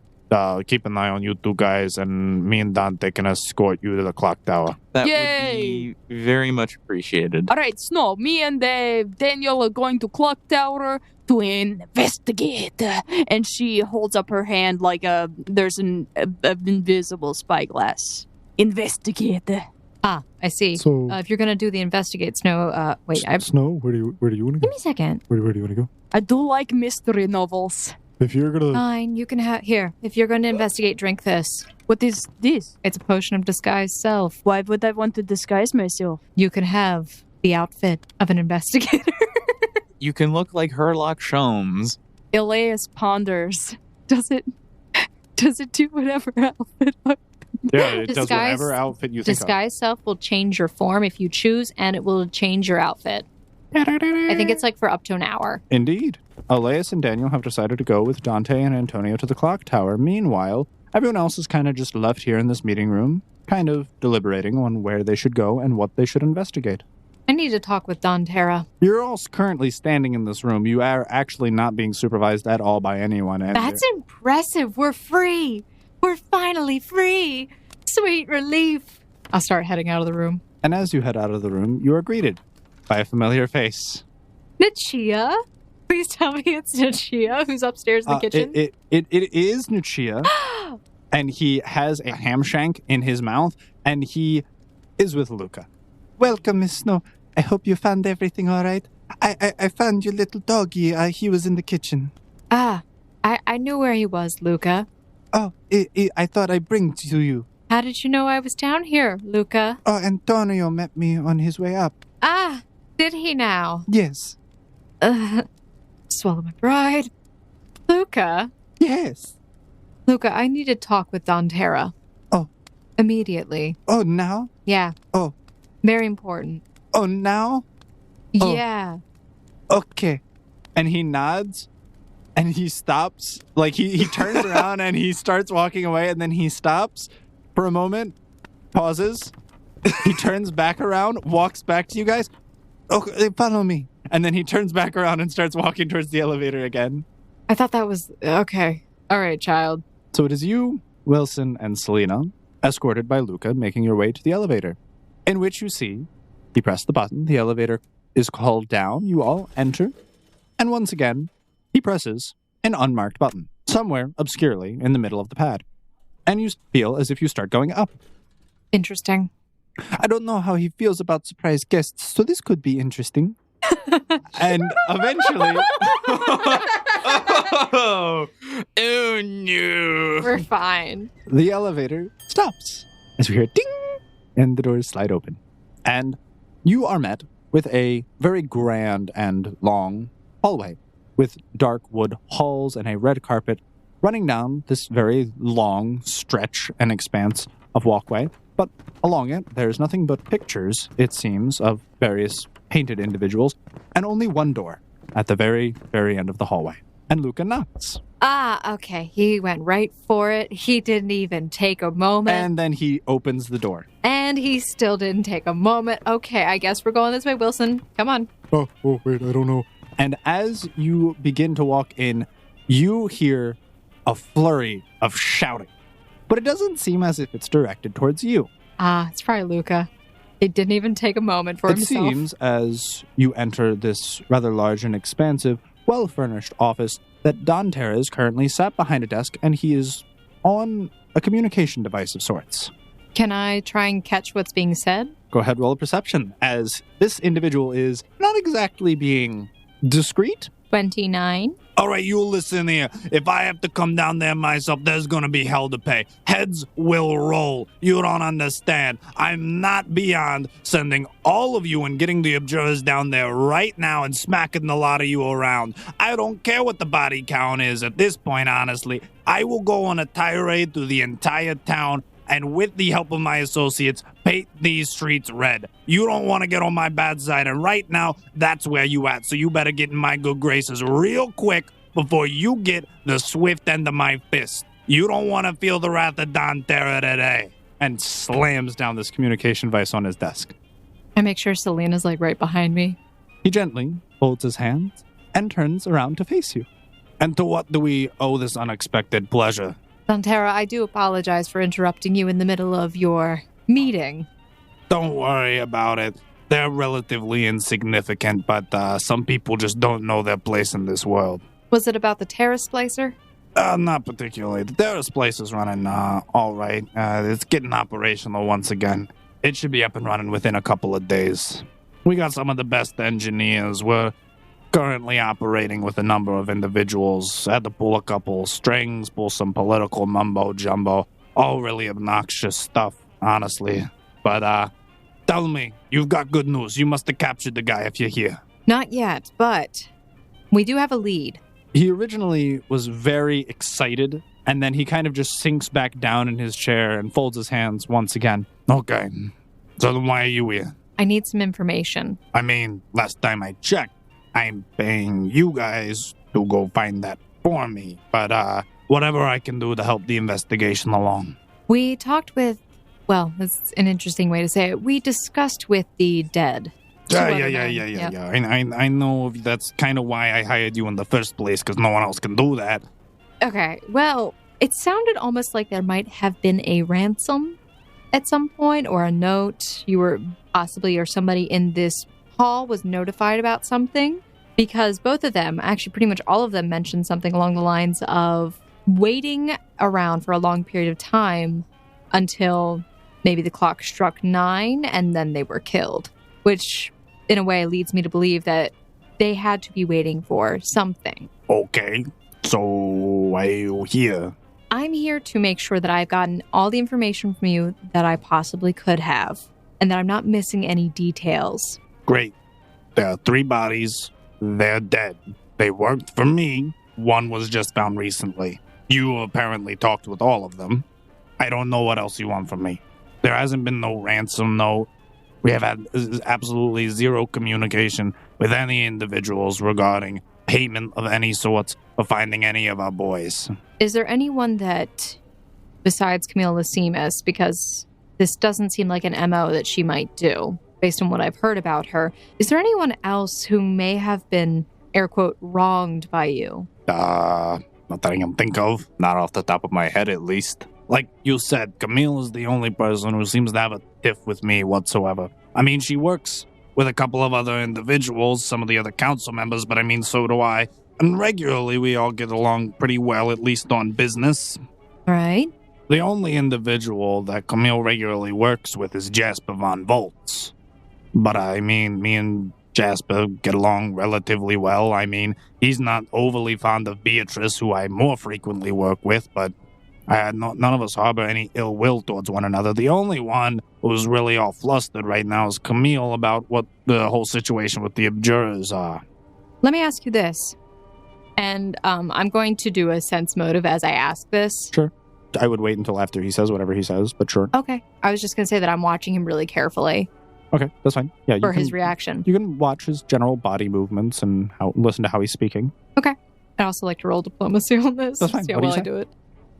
keep an eye on you two guys, and me and Dante can escort you to the clock tower. That Yay! would be very much appreciated. All right, Snow, me and Daniel are going to clock tower to investigate. And she holds up her hand like there's an invisible spyglass. Investigate. Ah, I see. So- if you're gonna do the investigate, Snow, wait, Snow, where do you want to give me a second. Where do you want to go? I do like mystery novels. If you're gonna... Fine, you can have here. If you're going to investigate, drink this. What is this? It's a potion of disguise self. Why would I want to disguise myself? You can have the outfit of an investigator. You can look like Herlock Sholmes. Elias ponders. Does it do whatever outfit? Yeah, it does Disguise- whatever outfit you think of. Disguise self will change your form if you choose, and it will change your outfit. I think it's like for up to an hour. Indeed. Elias and Daniel have decided to go with Dante and Antonio to the clock tower. Meanwhile, everyone else is kind of just left here in this meeting room, kind of deliberating on where they should go and what they should investigate. I need to talk with Don Terra. You're all currently standing in this room. You are actually not being supervised at all by anyone. And That's impressive. We're free. We're finally free. Sweet relief. I'll start heading out of the room. And as you head out of the room, you are greeted by a familiar face. Nichia? Please tell me it's Nichia who's upstairs in the kitchen. It is Nuchia, and he has a ham shank in his mouth, and he is with Luca. Welcome, Miss Snow. I hope you found everything all right. I found your little doggy. He was in the kitchen. I knew where he was, Luca. Oh, I thought I'd bring it to you. How did you know I was down here, Luca? Oh, Antonio met me on his way up. Ah, did he now? Yes. Swallow my pride. Luca? Yes. Luca, I need to talk with Don Terra. Oh. Immediately. Oh, now? Yeah. Oh. Very important. Oh, now? Oh. Yeah. Okay. And he nods and he stops. Like he turns around and he starts walking away, and then he stops for a moment, pauses. He turns back around, walks back to you guys. Okay, follow me. And then he turns back around and starts walking towards the elevator again. I thought that was... Okay. All right, child. So it is you, Wilson, and Selena, escorted by Luca, making your way to the elevator, in which you see, you press the button, the elevator is called down, you all enter, and once again, he presses an unmarked button, somewhere obscurely in the middle of the pad, and you feel as if you start going up. Interesting. I don't know how he feels about surprise guests, so this could be interesting. And eventually... Oh no. We're fine. The elevator stops as we hear ding, and the doors slide open. And you are met with a very grand and long hallway with dark wood halls and a red carpet running down this very long stretch and expanse of walkway. But along it, there's nothing but pictures, it seems, of various painted individuals, and only one door at the very, very end of the hallway. And Luca knocks. Okay. He went right for it. He didn't even take a moment. And then he opens the door. And he still didn't take a moment. Okay, I guess we're going this way, Wilson. Come on. Oh, wait, I don't know. And as you begin to walk in, you hear a flurry of shouting. But it doesn't seem as if it's directed towards you. It's probably Luca. He didn't even take a moment for himself. It seems, as you enter this rather large and expansive, well-furnished office, that Don Terra is currently sat behind a desk, and he is on a communication device of sorts. Can I try and catch what's being said? Go ahead, roll a perception, as this individual is not exactly being discreet. 29. All right, you listen here. If I have to come down there myself, there's gonna be hell to pay. Heads will roll. You don't understand. I'm not beyond sending all of you and getting the observers down there right now and smacking the lot of you around. I don't care what the body count is at this point, honestly. I will go on a tirade through the entire town, and with the help of my associates, paint these streets red. You don't want to get on my bad side, and right now, that's where you at. So you better get in my good graces real quick before you get the swift end of my fist. You don't want to feel the wrath of Don Terra today. And slams down this communication device on his desk. I make sure Selena's like right behind me. He gently folds his hands and turns around to face you. And to what do we owe this unexpected pleasure? Dantera, I do apologize for interrupting you in the middle of your meeting. Don't worry about it. They're relatively insignificant, but some people just don't know their place in this world. Was it about the terrace splicer? Not particularly. The terrace place is running all right. It's getting operational once again. It should be up and running within a couple of days. We got some of the best engineers. We're currently operating with a number of individuals. Had to pull a couple strings, pull some political mumbo-jumbo. All really obnoxious stuff, honestly. But, tell me, you've got good news. You must have captured the guy if you're here. Not yet, but we do have a lead. He originally was very excited, and then he kind of just sinks back down in his chair and folds his hands once again. Okay. So then why are you here? I need some information. I mean, last time I checked, I'm paying you guys to go find that for me. But, whatever I can do to help the investigation along. We talked with, well, that's an interesting way to say it. We discussed with the dead. Yeah. I know that's kind of why I hired you in the first place, because no one else can do that. Okay, well, it sounded almost like there might have been a ransom at some point, or a note. You were possibly, or somebody in this hall was notified about something, because both of them, actually pretty much all of them, mentioned something along the lines of waiting around for a long period of time until maybe the clock struck 9 and then they were killed, which in a way leads me to believe that they had to be waiting for something. Okay, so why are you here? I'm here to make sure that I've gotten all the information from you that I possibly could have, and that I'm not missing any details. Great. There are 3 bodies. They're dead. They worked for me. One was just found recently. You apparently talked with all of them. I don't know what else you want from me. There hasn't been no ransom, no. We have had absolutely zero communication with any individuals regarding payment of any sort for finding any of our boys. Is there anyone that, besides Camille Lassimus, because this doesn't seem like an MO that she might do, based on what I've heard about her, is there anyone else who may have been, air quote, wronged by you? Not that I can think of. Not off the top of my head, at least. Like you said, Camille is the only person who seems to have a tiff with me whatsoever. I mean, she works with a couple of other individuals, some of the other council members, but I mean, so do I. And regularly, we all get along pretty well, at least on business. Right. The only individual that Camille regularly works with is Jasper Von Volts. But I mean, me and Jasper get along relatively well. I mean, he's not overly fond of Beatrice, who I more frequently work with, but none of us harbor any ill will towards one another. The only one who's really all flustered right now is Camille about what the whole situation with the abjurers are. Let me ask you this. And I'm going to do a sense motive as I ask this. Sure. I would wait until after he says whatever he says, but sure. Okay. I was just going to say that I'm watching him really carefully. Okay, that's fine. Yeah, for his reaction. You can watch his general body movements and listen to how he's speaking. Okay. I'd also like to roll diplomacy on this. That's fine. See how well I do it.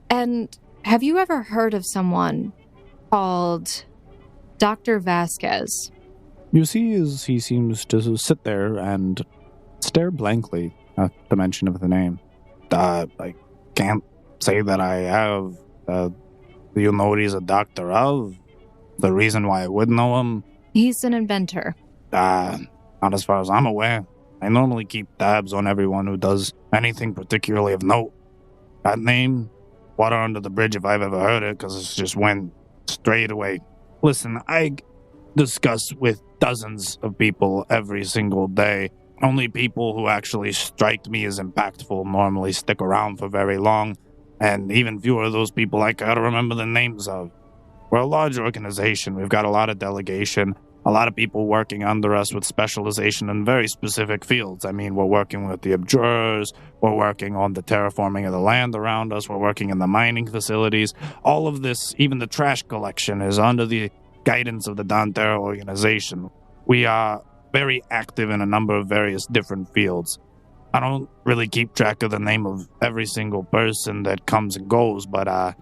And have you ever heard of someone called Dr. Vasquez? You see, as he seems to sit there and stare blankly at the mention of the name. I can't say that I have. You know what he's a doctor of? The reason why I would know him? He's an inventor. Not as far as I'm aware. I normally keep tabs on everyone who does anything particularly of note. That name, water under the bridge if I've ever heard it, because it just went straight away. Listen, I discuss with dozens of people every single day. Only people who actually strike me as impactful normally stick around for very long, and even fewer of those people I gotta remember the names of. We're a large organization. We've got a lot of delegation, a lot of people working under us with specialization in very specific fields. I mean, we're working with the abjurers, we're working on the terraforming of the land around us, we're working in the mining facilities. All of this, even the trash collection, is under the guidance of the Dantera organization. We are very active in a number of various different fields. I don't really keep track of the name of every single person that comes and goes, but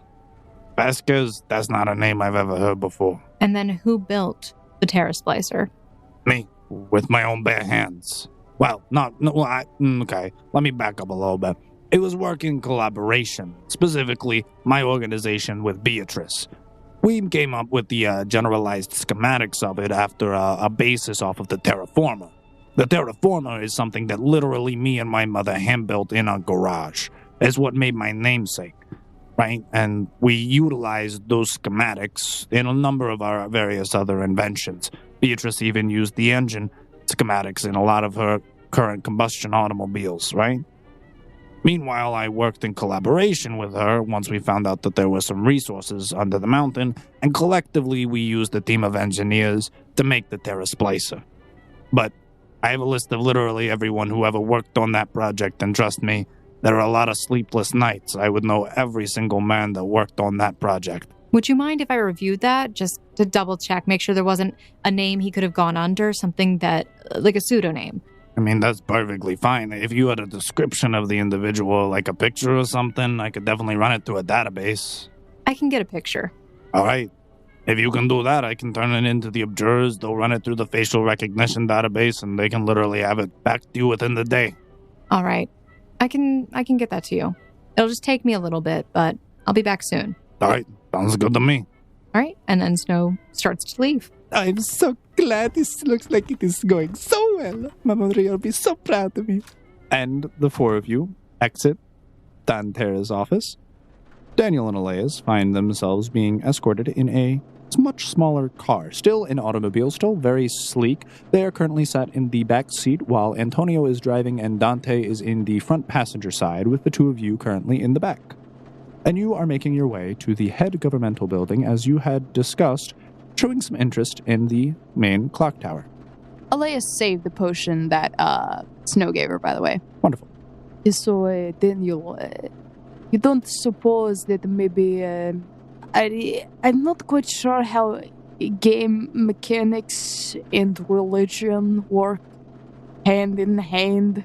Vasquez, that's not a name I've ever heard before. And then who built the Terra Splicer? Me, with my own bare hands. Well, okay, let me back up a little bit. It was work in collaboration, specifically my organization with Beatrice. We came up with the generalized schematics of it after a basis off of the Terraformer. The Terraformer is something that literally me and my mother hand-built in our garage. It's what made my namesake, right? And we utilized those schematics in a number of our various other inventions. Beatrice even used the engine schematics in a lot of her current combustion automobiles, right? Meanwhile, I worked in collaboration with her once we found out that there were some resources under the mountain, and collectively we used a team of engineers to make the Terra Splicer. But I have a list of literally everyone who ever worked on that project, and trust me, there are a lot of sleepless nights. I would know every single man that worked on that project. Would you mind if I reviewed that, just to double check, make sure there wasn't a name he could have gone under, something that, like a pseudonym? I mean, that's perfectly fine. If you had a description of the individual, like a picture or something, I could definitely run it through a database. I can get a picture. All right. If you can do that, I can turn it into the abjurers. They'll run it through the facial recognition database, and they can literally have it back to you within the day. All right. I can get that to you. It'll just take me a little bit, but I'll be back soon. All right. Sounds good to me. All right. And then Snow starts to leave. I'm so glad this looks like it is going so well. Mama Maria will be so proud of me. And the four of you exit Dantera's office. Daniel and Elias find themselves being escorted in a much smaller car. Still an automobile, still very sleek. They are currently sat in the back seat while Antonio is driving and Dante is in the front passenger side with the two of you currently in the back. And you are making your way to the head governmental building as you had discussed, showing some interest in the main clock tower. Elias saved the potion that Snow gave her, by the way. Wonderful. So, Daniel, you don't suppose that maybe... I'm not quite sure how game mechanics and religion work hand in hand.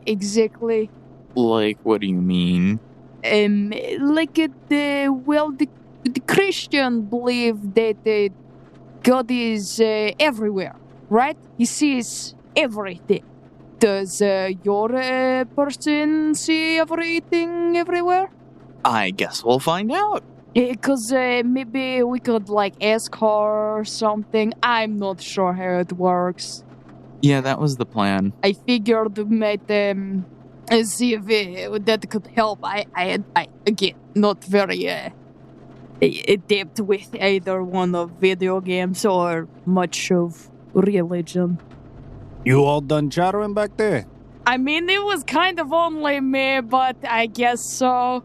Exactly. Like, what do you mean? Like the Christian believe that God is everywhere, right? He sees everything. Does your person see everything everywhere? I guess we'll find out. Because maybe we could like ask her or something. I'm not sure how it works. Yeah, that was the plan. I figured we might see if that could help. I again not very adept with either one of video games or much of religion. You all done chattering back there? I mean, it was kind of only me, but I guess so.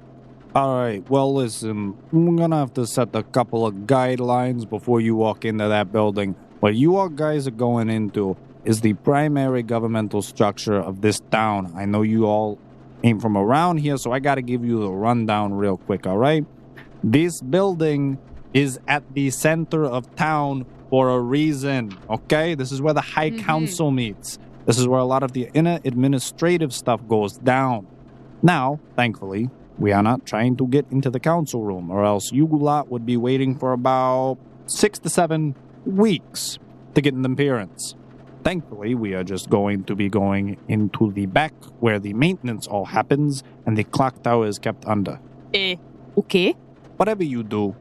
All right, well, listen, we're gonna have to set a couple of guidelines before you walk into that building. What you all guys are going into is the primary governmental structure of this town. I know you all ain't from around here, so I gotta give you the rundown real quick, all right? This building is at the center of town for a reason, okay? This is where the High Council meets. This is where a lot of the inner administrative stuff goes down. Now, thankfully, we are not trying to get into the council room, or else you lot would be waiting for about 6 to 7 weeks to get an appearance. Thankfully, we are just going to be going into the back where the maintenance all happens and the clock tower is kept under. Okay. Whatever you do,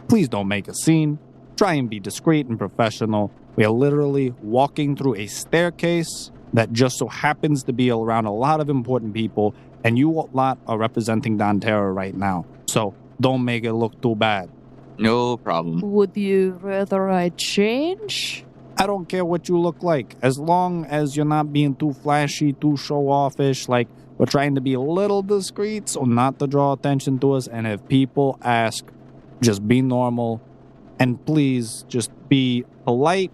please don't make a scene. Try and be discreet and professional. We are literally walking through a staircase that just so happens to be around a lot of important people, and you lot are representing Dontera right now. So don't make it look too bad. No problem. Would you rather I change? I don't care what you look like, as long as you're not being too flashy, too show-offish. Like, we're trying to be a little discreet so not to draw attention to us. And if people ask, just be normal. And please just be polite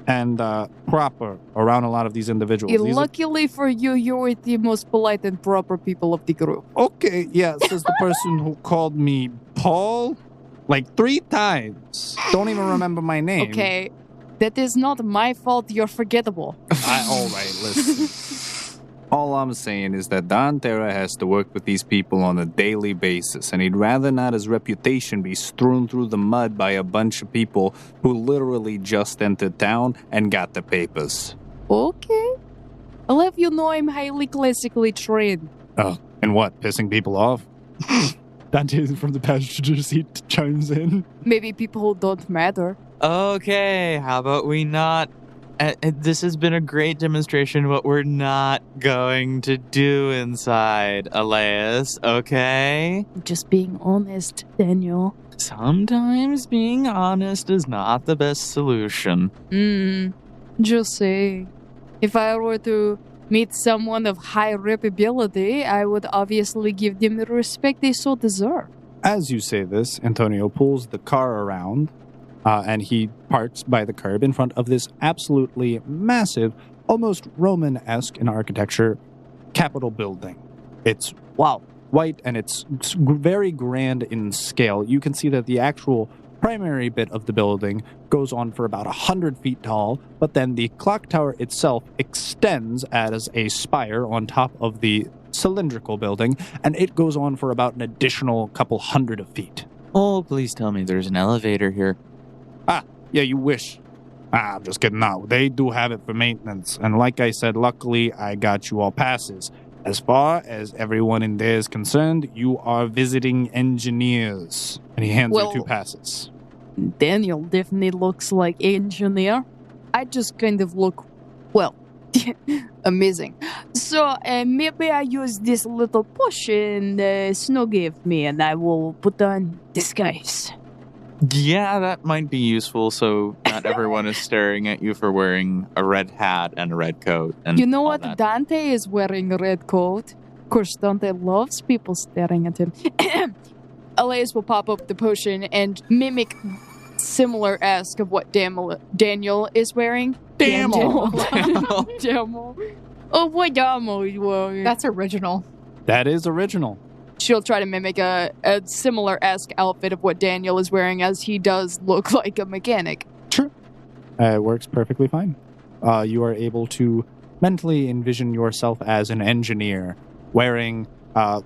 and proper around a lot of these individuals. Luckily for you, you're the most polite and proper people of the group. Okay, yeah, says the person who called me Paul like 3 times. Don't even remember my name. Okay, that is not my fault. You're forgettable. All right, listen. All I'm saying is that Dontera has to work with these people on a daily basis, and he'd rather not his reputation be strewn through the mud by a bunch of people who literally just entered town and got the papers. Okay. I'll have you know I'm highly classically trained. Oh, and what, pissing people off? Dante from the passenger seat chimes in. Maybe people who don't matter. Okay, how about we not... this has been a great demonstration of what we're not going to do inside, Elias, okay? Just being honest, Daniel. Sometimes being honest is not the best solution. Just say, if I were to meet someone of high reputability, I would obviously give them the respect they so deserve. As you say this, Antonio pulls the car around, and he parks by the curb in front of this absolutely massive, almost Roman-esque in architecture, Capitol building. It's white, and it's very grand in scale. You can see that the actual primary bit of the building goes on for about 100 feet tall, but then the clock tower itself extends as a spire on top of the cylindrical building, and it goes on for about an additional couple hundred of feet. Oh, please tell me there's an elevator here. Yeah, you wish. I'm just kidding. No, they do have it for maintenance. And like I said, luckily, I got you all passes. As far as everyone in there is concerned, you are visiting engineers. And he hands you 2 passes. Daniel definitely looks like engineer. I just kind of look, amazing. So maybe I use this little potion Snow gave me, and I will put on disguise. Yeah, that might be useful, so not everyone is staring at you for wearing a red hat and a red coat. And you know all what? that. Dante is wearing a red coat. Of course, Dante loves people staring at him. Elias will pop up the potion and mimic similar-esque of what Daniel is wearing. Daniel. Daniel. Oh, what Damo is wearing. That's original. That is original. She'll try to mimic a similar-esque outfit of what Daniel is wearing, as he does look like a mechanic. Sure. It works perfectly fine. You are able to mentally envision yourself as an engineer wearing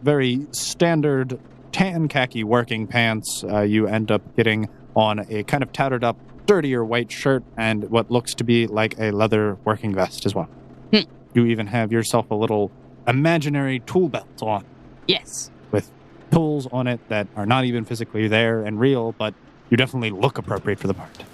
very standard tan khaki working pants. You end up getting on a kind of tattered up, dirtier white shirt and what looks to be like a leather working vest as well. You even have yourself a little imaginary tool belt on. Yes. With tools on it that are not even physically there and real, but you definitely look appropriate for the part.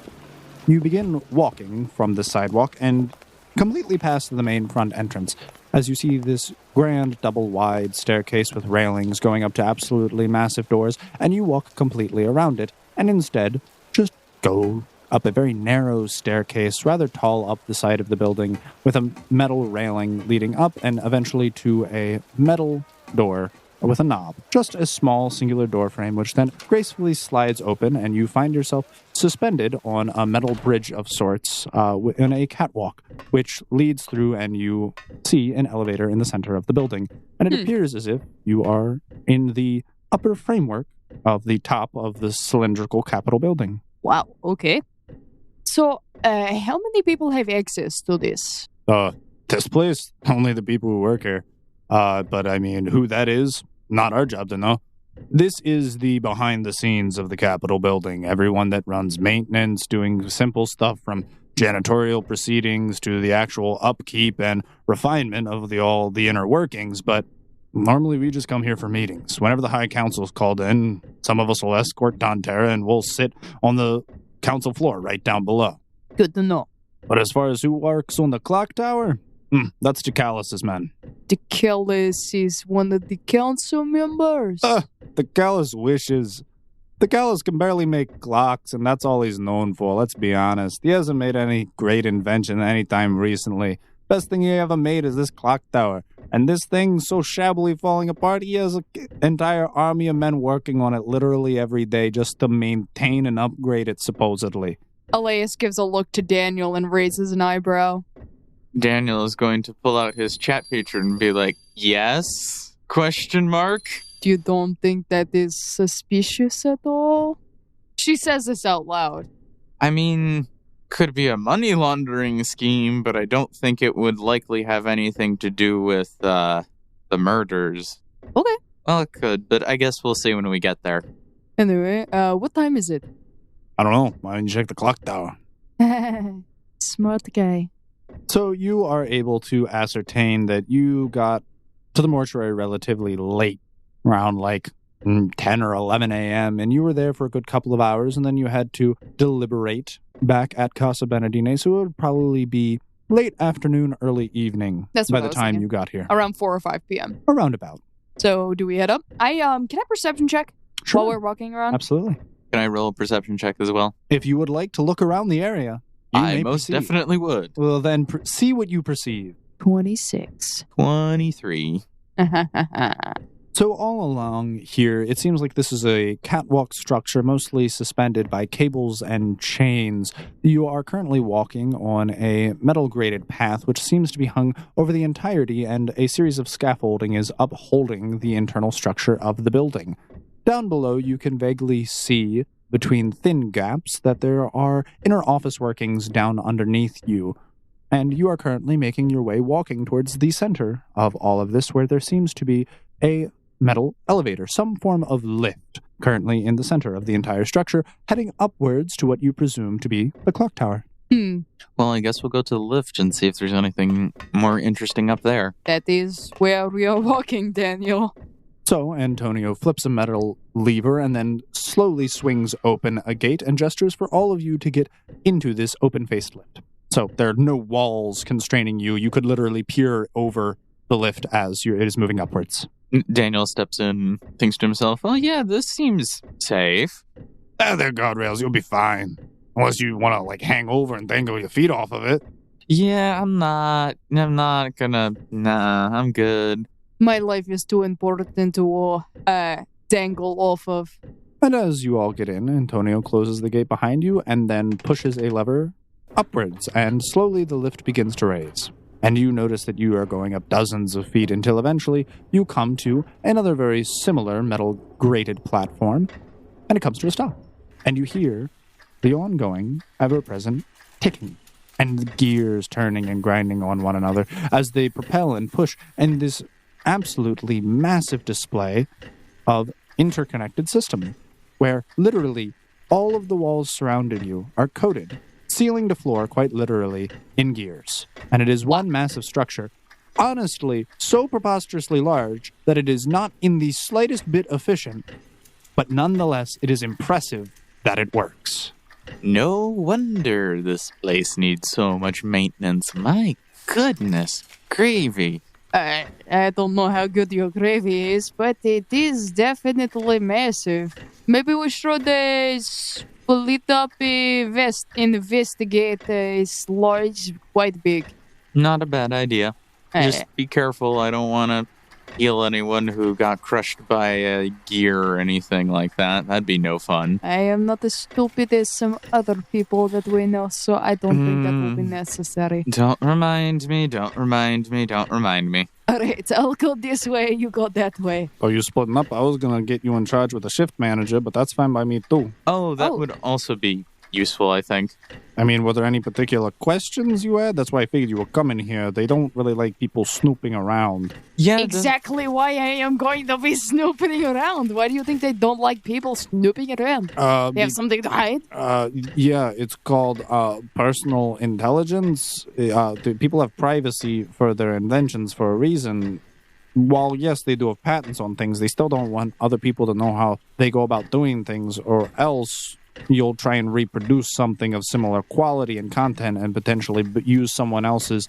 You begin walking from the sidewalk and completely past the main front entrance as you see this grand double-wide staircase with railings going up to absolutely massive doors, and you walk completely around it, and instead just go up a very narrow staircase, rather tall up the side of the building, with a metal railing leading up and eventually to a metal door with a knob. Just a small singular door frame, which then gracefully slides open, and you find yourself suspended on a metal bridge of sorts in a catwalk, which leads through, and you see an elevator in the center of the building. And it appears as if you are in the upper framework of the top of the cylindrical Capitol building. Wow, okay. So, how many people have access to this? This place, only the people who work here. But I mean, who that is, not our job to know. This is the behind the scenes of the Capitol building. Everyone that runs maintenance, doing simple stuff from janitorial proceedings to the actual upkeep and refinement of all the inner workings. But normally we just come here for meetings. Whenever the High Council's called in, some of us will escort Dontera and we'll sit on the council floor right down below. Good to know. But as far as who works on the clock tower, that's DeCallis' men. DeCallis is one of the council members. DeCallis wishes. DeCallis can barely make clocks, and that's all he's known for, let's be honest. He hasn't made any great invention anytime recently. Best thing he ever made is this clock tower. And this thing's so shabbily falling apart, he has an entire army of men working on it literally every day just to maintain and upgrade it, supposedly. Elias gives a look to Daniel and raises an eyebrow. Daniel is going to pull out his chat feature and be like, yes? Question mark? You don't think that is suspicious at all? She says this out loud. I mean, could be a money laundering scheme, but I don't think it would likely have anything to do with the murders. Okay. Well, it could, but I guess we'll see when we get there. Anyway, what time is it? I don't know. Why don't you check the clock tower? Smart guy. So you are able to ascertain that you got to the mortuary relatively late, around like 10 or 11 a.m., and you were there for a good couple of hours, and then you had to deliberate back at Casa Benedine, so it would probably be late afternoon, early evening by the time you got here. Around 4 or 5 p.m. Around about. So do we head up? Can I perception check Sure. while we're walking around? Absolutely. Can I roll a perception check as well? If you would like to look around the area, you I may most proceed. definitely would. Well, then see what you perceive. 26. 23. So all along here, it seems like this is a catwalk structure, mostly suspended by cables and chains. You are currently walking on a metal-grated path, which seems to be hung over the entirety, and a series of scaffolding is upholding the internal structure of the building. Down below, you can vaguely see, between thin gaps, that there are inner office workings down underneath you. And you are currently making your way walking towards the center of all of this, where there seems to be a metal elevator, some form of lift, currently in the center of the entire structure, heading upwards to what you presume to be the clock tower. Well, I guess we'll go to the lift and see if there's anything more interesting up there. That is where we are walking, Daniel. So Antonio flips a metal lever and then slowly swings open a gate and gestures for all of you to get into this open-faced lift. So there are no walls constraining you. You could literally peer over the lift as it is moving upwards. Daniel steps in, thinks to himself, oh yeah, this seems safe. They're guardrails. You'll be fine. Unless you want to, hang over and dangle your feet off of it. Yeah, I'm not gonna, I'm good. My life is too important to dangle off of. And as you all get in, Antonio closes the gate behind you and then pushes a lever upwards, and slowly the lift begins to raise. And you notice that you are going up dozens of feet until eventually you come to another very similar metal grated platform, and it comes to a stop. And you hear the ongoing, ever-present ticking and the gears turning and grinding on one another as they propel and push, and this absolutely massive display of interconnected system, where literally all of the walls surrounding you are coated, ceiling to floor, quite literally, in gears. And it is one massive structure, honestly, so preposterously large that it is not in the slightest bit efficient, but nonetheless, it is impressive that it works. No wonder this place needs so much maintenance. My goodness, gravy. I don't know how good your gravy is, but it is definitely massive. Maybe we should split up, investigate. It's large, quite big. Not a bad idea. Just be careful. I don't want to heal anyone who got crushed by a gear or anything like that. That'd be no fun. I am not as stupid as some other people that we know, so I don't think that will be necessary. Don't remind me, don't remind me, don't remind me. Alright, I'll go this way, you go that way. Oh, you splitting up? I was going to get you in charge with a shift manager, but that's fine by me too. Oh, that would also be useful, I think. I mean, were there any particular questions you had? That's why I figured you were coming here. They don't really like people snooping around. Yeah, Exactly why I am going to be snooping around. Why do you think they don't like people snooping around? They have something to hide? Yeah, it's called personal intelligence. People have privacy for their inventions for a reason. While, yes, they do have patents on things, they still don't want other people to know how they go about doing things, or else you'll try and reproduce something of similar quality and content and potentially use someone else's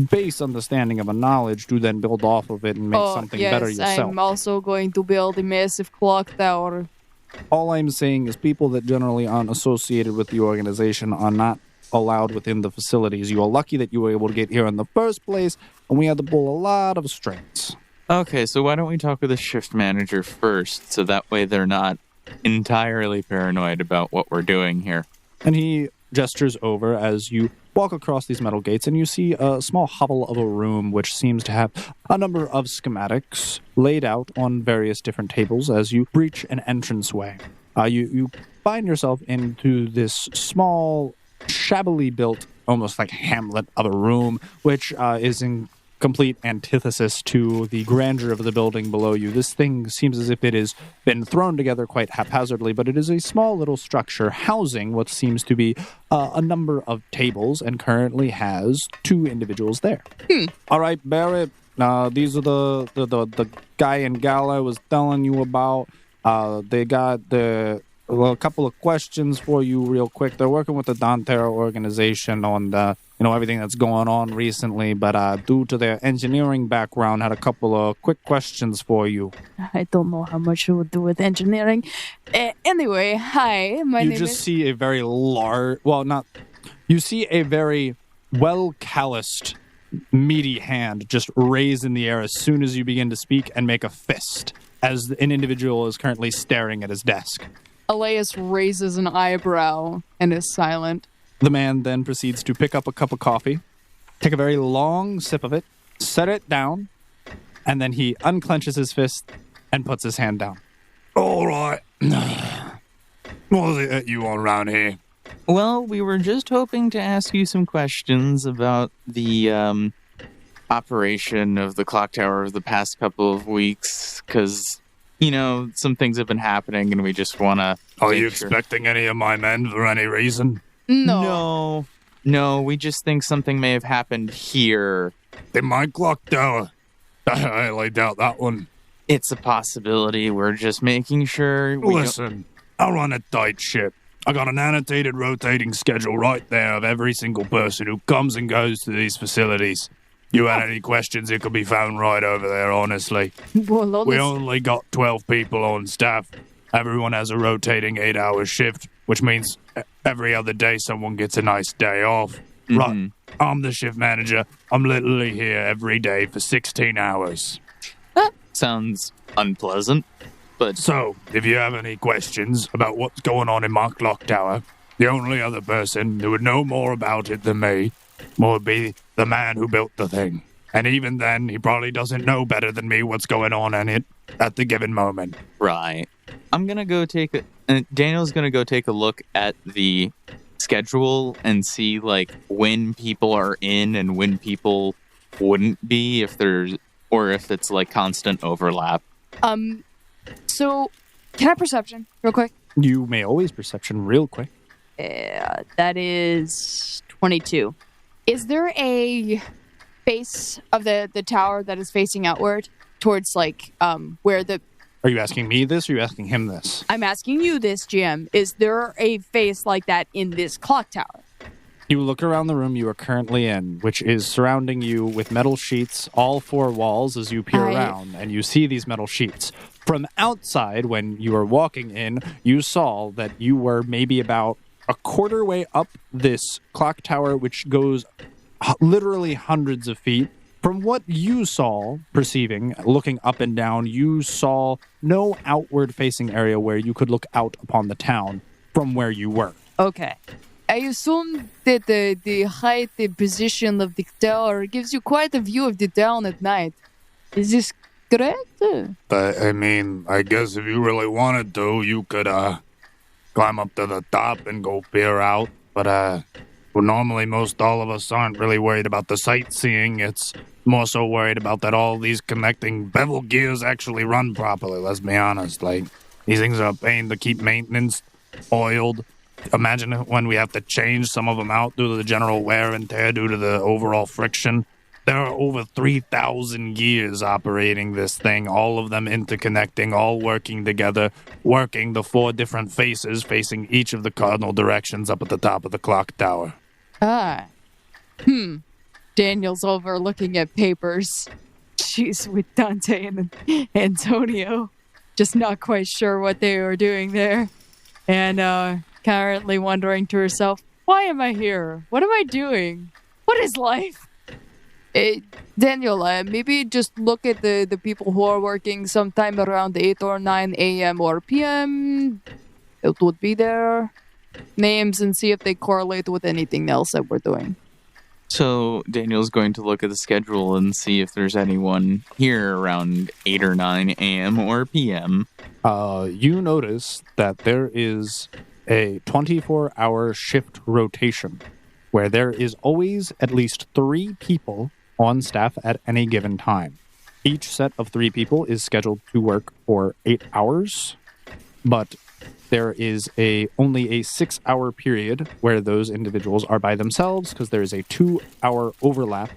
base understanding of a knowledge to then build off of it and make something better yourself. I'm also going to build a massive clock tower. All I'm saying is people that generally aren't associated with the organization are not allowed within the facilities. You are lucky that you were able to get here in the first place, and we had to pull a lot of strings. Okay, so why don't we talk with the shift manager first, so that way they're not entirely paranoid about what we're doing here. And he gestures over as you walk across these metal gates, and you see a small hovel of a room which seems to have a number of schematics laid out on various different tables as you breach an entranceway. You find yourself into this small, shabbily built, almost like hamlet of a room, which is in complete antithesis to the grandeur of the building below you. This thing seems as if it has been thrown together quite haphazardly, but it is a small little structure housing what seems to be a number of tables, and currently has 2 individuals there. All right, Barrett, these are the guy and gal I was telling you about. They got a couple of questions for you real quick. They're working with the Dantera organization on everything that's going on recently, but due to their engineering background, had a couple of quick questions for you. I don't know how much it would do with engineering. Anyway, hi, my name is... You just see a very large... You see a very well-calloused, meaty hand just raise in the air as soon as you begin to speak and make a fist, as an individual is currently staring at his desk. Elias raises an eyebrow and is silent. The man then proceeds to pick up a cup of coffee, take a very long sip of it, set it down, and then he unclenches his fist and puts his hand down. All right. What is it that you want around here? Well, we were just hoping to ask you some questions about the operation of the clock tower of the past couple of weeks, because... some things have been happening, and we just want to... Are you expecting any of my men for any reason? No, we just think something may have happened here. In my clock tower? I highly doubt that one. It's a possibility. We're just making sure... Listen, I run a tight ship. I got an annotated rotating schedule right there of every single person who comes and goes to these facilities. You had any questions, it could be found right over there, honestly. We only got 12 people on staff. Everyone has a rotating 8-hour shift, which means every other day someone gets a nice day off. Mm-hmm. Right, I'm the shift manager. I'm literally here every day for 16 hours. That sounds unpleasant, but... So, if you have any questions about what's going on in my clock tower, the only other person who would know more about it than me would be the man who built the thing. And even then, he probably doesn't know better than me what's going on in it at the given moment. Right. I'm going to go Daniel's going to go take a look at the schedule and see like when people are in and when people wouldn't be, if it's like constant overlap. So can I perception real quick? You may always perception real quick. That is 22. Is there a face of the tower that is facing outward towards like where the... Are you asking me this or are you asking him this? I'm asking you this, GM. Is there a face like that in this clock tower? You look around the room you are currently in, which is surrounding you with metal sheets, all four walls as you peer around, and you see these metal sheets. From outside, when you were walking in, you saw that you were maybe about a quarter way up this clock tower, which goes literally hundreds of feet. From what you saw, perceiving, looking up and down, you saw no outward-facing area where you could look out upon the town from where you were. Okay. I assume that the height, the position of the tower gives you quite a view of the town at night. Is this correct? I mean, I guess if you really wanted to, you could climb up to the top and go peer out. But well, normally most all of us aren't really worried about the sightseeing. It's more so worried about that all these connecting bevel gears actually run properly, let's be honest. Like, these things are a pain to keep maintenance, oiled. Imagine when we have to change some of them out due to the general wear and tear due to the overall friction. There are over 3,000 gears operating this thing, all of them interconnecting, all working together, working the four different faces facing each of the cardinal directions up at the top of the clock tower. Daniel's over looking at papers. She's with Dante and Antonio. Just not quite sure what they were doing there. And currently wondering to herself, why am I here? What am I doing? What is life? Daniel, maybe just look at the people who are working sometime around 8 or 9 a.m. or p.m. It would be their names and see if they correlate with anything else that we're doing. So Daniel's going to look at the schedule and see if there's anyone here around 8 or 9 a.m. or p.m. You notice that there is a 24-hour shift rotation where there is always at least 3 people on staff at any given time. Each set of 3 people is scheduled to work for 8 hours, but there is only a 6-hour period where those individuals are by themselves because there is a 2-hour overlap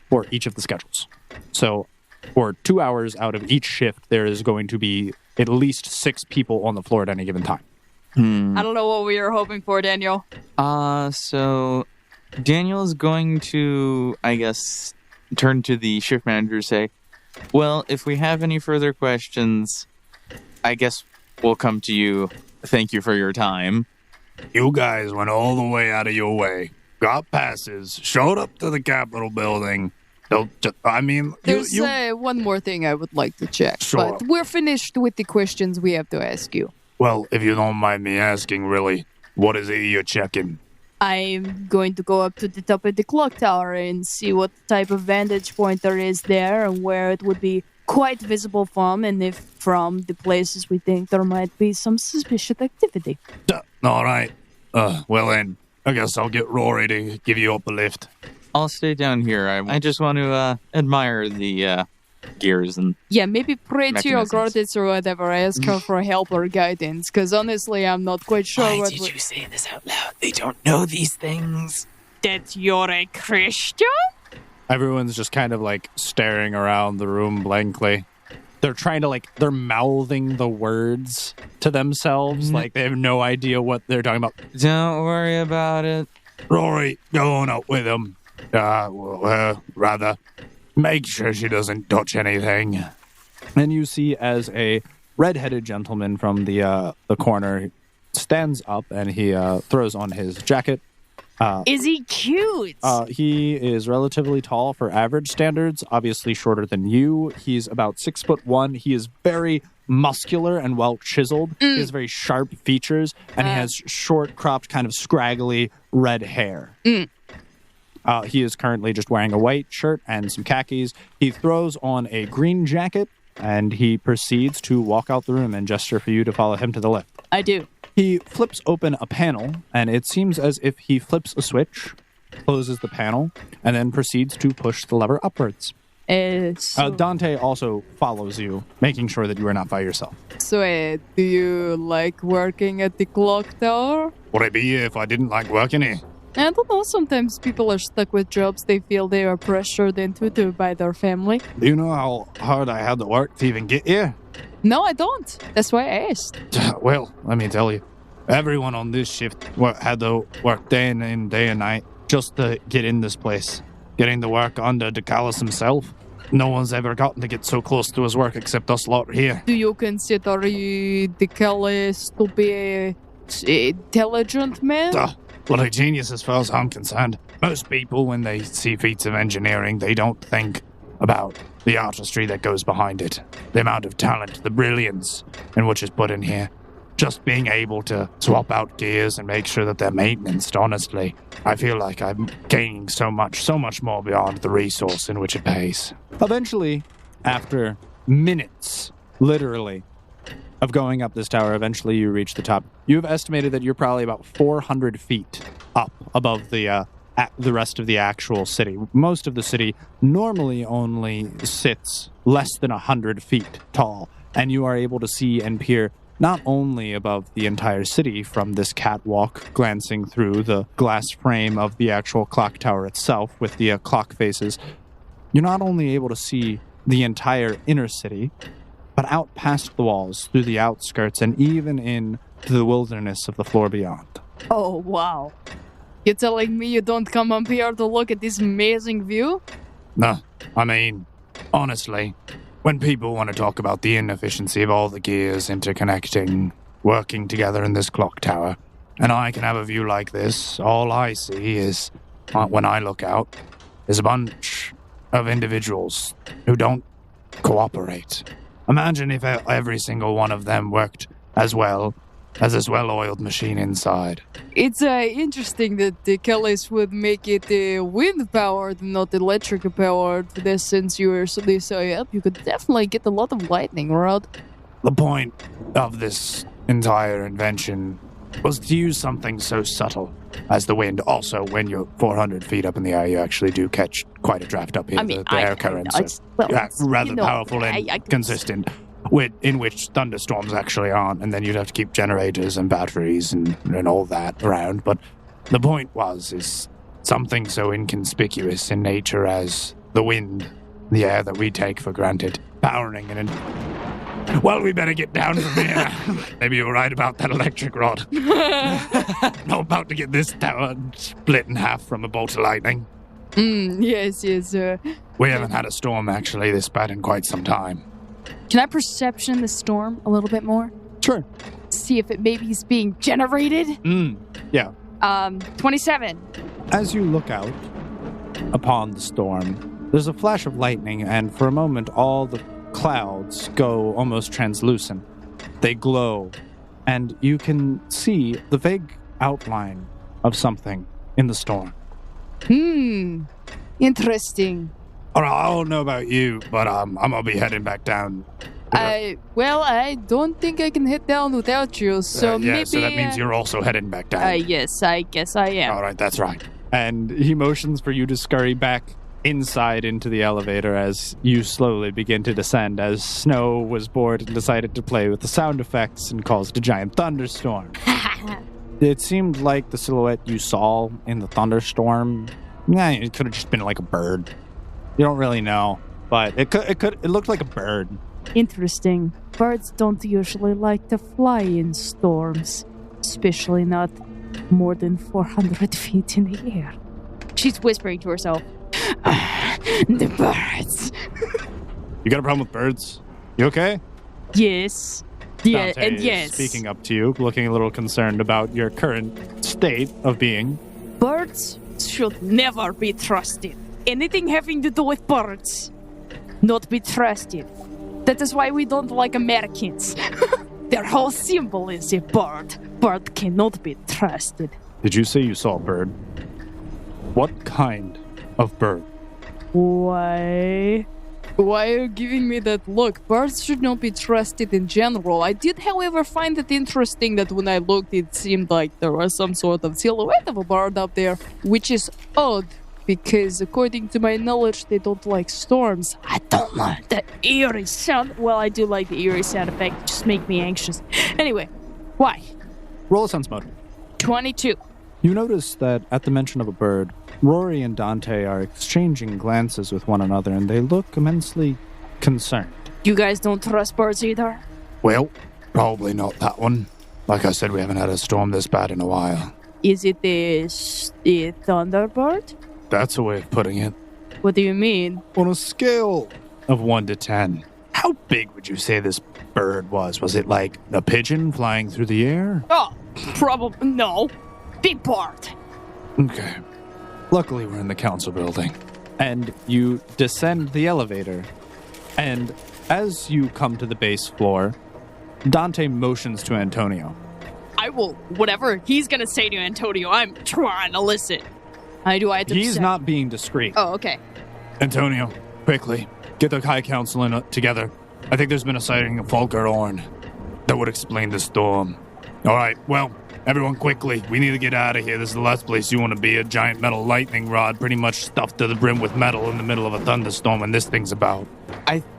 for each of the schedules. So for 2 hours out of each shift, there is going to be at least 6 people on the floor at any given time. I don't know what we were hoping for, Daniel. So Daniel's going to, I guess, turn to the shift manager and say, well, if we have any further questions, I guess we'll come to you. Thank you for your time. You guys went all the way out of your way, got passes, showed up to the Capitol building. There's one more thing I would like to check, Sure. but we're finished with the questions we have to ask you. Well, if you don't mind me asking, really, what is it you're checking? I'm going to go up to the top of the clock tower and see what type of vantage point there is there and where it would be quite visible from, and if from the places we think there might be some suspicious activity. All right. Well then, I guess I'll get Rory to give you up a lift. I'll stay down here. I just want to admire the gears and Yeah, maybe pray to your mechanisms. goddess or whatever. Ask her for help or guidance, because honestly, I'm not quite sure Why did you say this out loud? They don't know these things. That you're a Christian? Everyone's just kind of like staring around the room blankly. They're trying to they're mouthing the words to themselves. Like they have no idea what they're talking about. Don't worry about it. Rory, go on up with him. Rather, make sure she doesn't touch anything. And you see as a red-headed gentleman from the corner stands up and he throws on his jacket. Is he cute? He is relatively tall for average standards, obviously shorter than you. He's about 6'1". He is very muscular and well chiseled. He has very sharp features, and he has short, cropped, kind of scraggly red hair. He is currently just wearing a white shirt and some khakis. He throws on a green jacket, and he proceeds to walk out the room and gesture for you to follow him to the lift. I do. He flips open a panel, and it seems as if he flips a switch, closes the panel, and then proceeds to push the lever upwards. Dante also follows you, making sure that you are not by yourself. So, do you like working at the clock tower? Would I be here if I didn't like working here? I don't know, sometimes people are stuck with jobs they feel they are pressured into by their family. Do you know how hard I had to work to even get here? No, I don't. That's why I asked. Well, let me tell you. Everyone on this shift had to work day in, day and night just to get in this place. Getting to work under DeCallus himself. No one's ever gotten to get so close to his work except us lot here. Do you consider DeCallus to be an intelligent man? Well, a genius as far as I'm concerned. Most people, when they see feats of engineering, they don't think about the artistry that goes behind it. The amount of talent, the brilliance in which is put in here. Just being able to swap out gears and make sure that they're maintained, honestly. I feel like I'm gaining so much more beyond the resource in which it pays. Eventually, after minutes, literally, of going up this tower, eventually you reach the top. You've estimated that you're probably about 400 feet up above the rest of the actual city. Most of the city normally only sits less than 100 feet tall, and you are able to see and peer not only above the entire city from this catwalk glancing through the glass frame of the actual clock tower itself with the clock faces. You're not only able to see the entire inner city, but out past the walls, through the outskirts, and even into the wilderness of the floor beyond. Oh, wow. You're telling me you don't come up here to look at this amazing view? No, I mean, honestly, when people want to talk about the inefficiency of all the gears interconnecting, working together in this clock tower, and I can have a view like this, all I see is, when I look out, is a bunch of individuals who don't cooperate. Imagine if every single one of them worked as well as this well-oiled machine inside. It's interesting that the Kellys would make it wind-powered, not electric-powered. This, since you are this high up, you could definitely get a lot of lightning rod. The point of this entire invention was to use something so subtle as the wind. Also, when you're 400 feet up in the air, you actually do catch quite a draft up here. The air currents are rather powerful and consistent, in which thunderstorms actually aren't, and then you'd have to keep generators and batteries and all that around. But the point is something so inconspicuous in nature as the wind, the air that we take for granted, powering and well, we better get down from here. Maybe you're right about that electric rod. I'm about to get this tower split in half from a bolt of lightning. Yes. We haven't had a storm, actually, this bad in quite some time. Can I perception the storm a little bit more? Sure. See if it maybe is being generated? Yeah. 27. As you look out upon the storm, there's a flash of lightning, and for a moment, all the clouds go almost translucent. They glow, and you can see the vague outline of something in the storm. Interesting. All right, I don't know about you, but I'm gonna be heading back down. I don't think I can head down without you, so maybe... so that means you're also heading back down. Yes, I guess I am. All right, that's right. And he motions for you to scurry back inside into the elevator as you slowly begin to descend, as Snow was bored and decided to play with the sound effects and caused a giant thunderstorm. It seemed like the silhouette you saw in the thunderstorm, it could have just been like a bird. You don't really know, but it looked like a bird. Interesting. Birds don't usually like to fly in storms, especially not more than 400 feet in the air. She's whispering to herself. The birds. You got a problem with birds? You okay? Yes. Dante And yes. is speaking up to you, looking a little concerned about your current state of being. Birds should never be trusted. Anything having to do with birds, not be trusted. That is why we don't like Americans. Their whole symbol is a bird. Bird cannot be trusted. Did you say you saw a bird? What kind of bird? Why? Why are you giving me that look? Birds should not be trusted in general. I did, however, find it interesting that when I looked, it seemed like there was some sort of silhouette of a bird up there, which is odd, because according to my knowledge, they don't like storms. I don't like the eerie sound. Well, I do like the eerie sound effect. It just make me anxious. Anyway, why? Roll a sense motive. 22. You notice that at the mention of a bird, Rory and Dante are exchanging glances with one another, and they look immensely concerned. You guys don't trust birds either? Well, probably not that one. Like I said, we haven't had a storm this bad in a while. Is it a thunderbird? That's a way of putting it. What do you mean? On a scale of 1 to 10, how big would you say this bird was? Was it like a pigeon flying through the air? Oh, probably no. Big bird. Okay. Luckily, we're in the council building. And you descend the elevator. And as you come to the base floor, Dante motions to Antonio. I will, whatever he's gonna say to Antonio, I'm trying to listen. I have to He's say- not being discreet. Oh, okay. Antonio, quickly, get the High Council in together. I think there's been a sighting of Volker Orn. That would explain the storm. All right, well, everyone quickly. We need to get out of here. This is the last place you want to be. A giant metal lightning rod pretty much stuffed to the brim with metal in the middle of a thunderstorm, and this thing's about.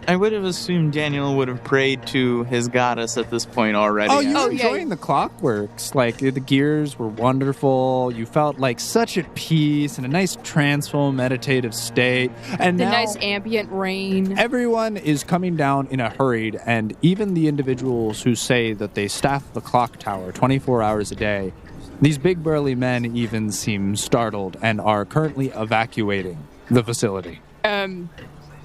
I would have assumed Daniel would have prayed to his goddess at this point already. Oh, you were yeah. enjoying the clockworks. Like, the gears were wonderful. You felt like such at peace and a nice transform meditative state. And The now nice ambient rain. everyone is coming down in a hurry, and even the individuals who say that they staff the clock tower 24 hours a day, these big burly men even seem startled and are currently evacuating the facility.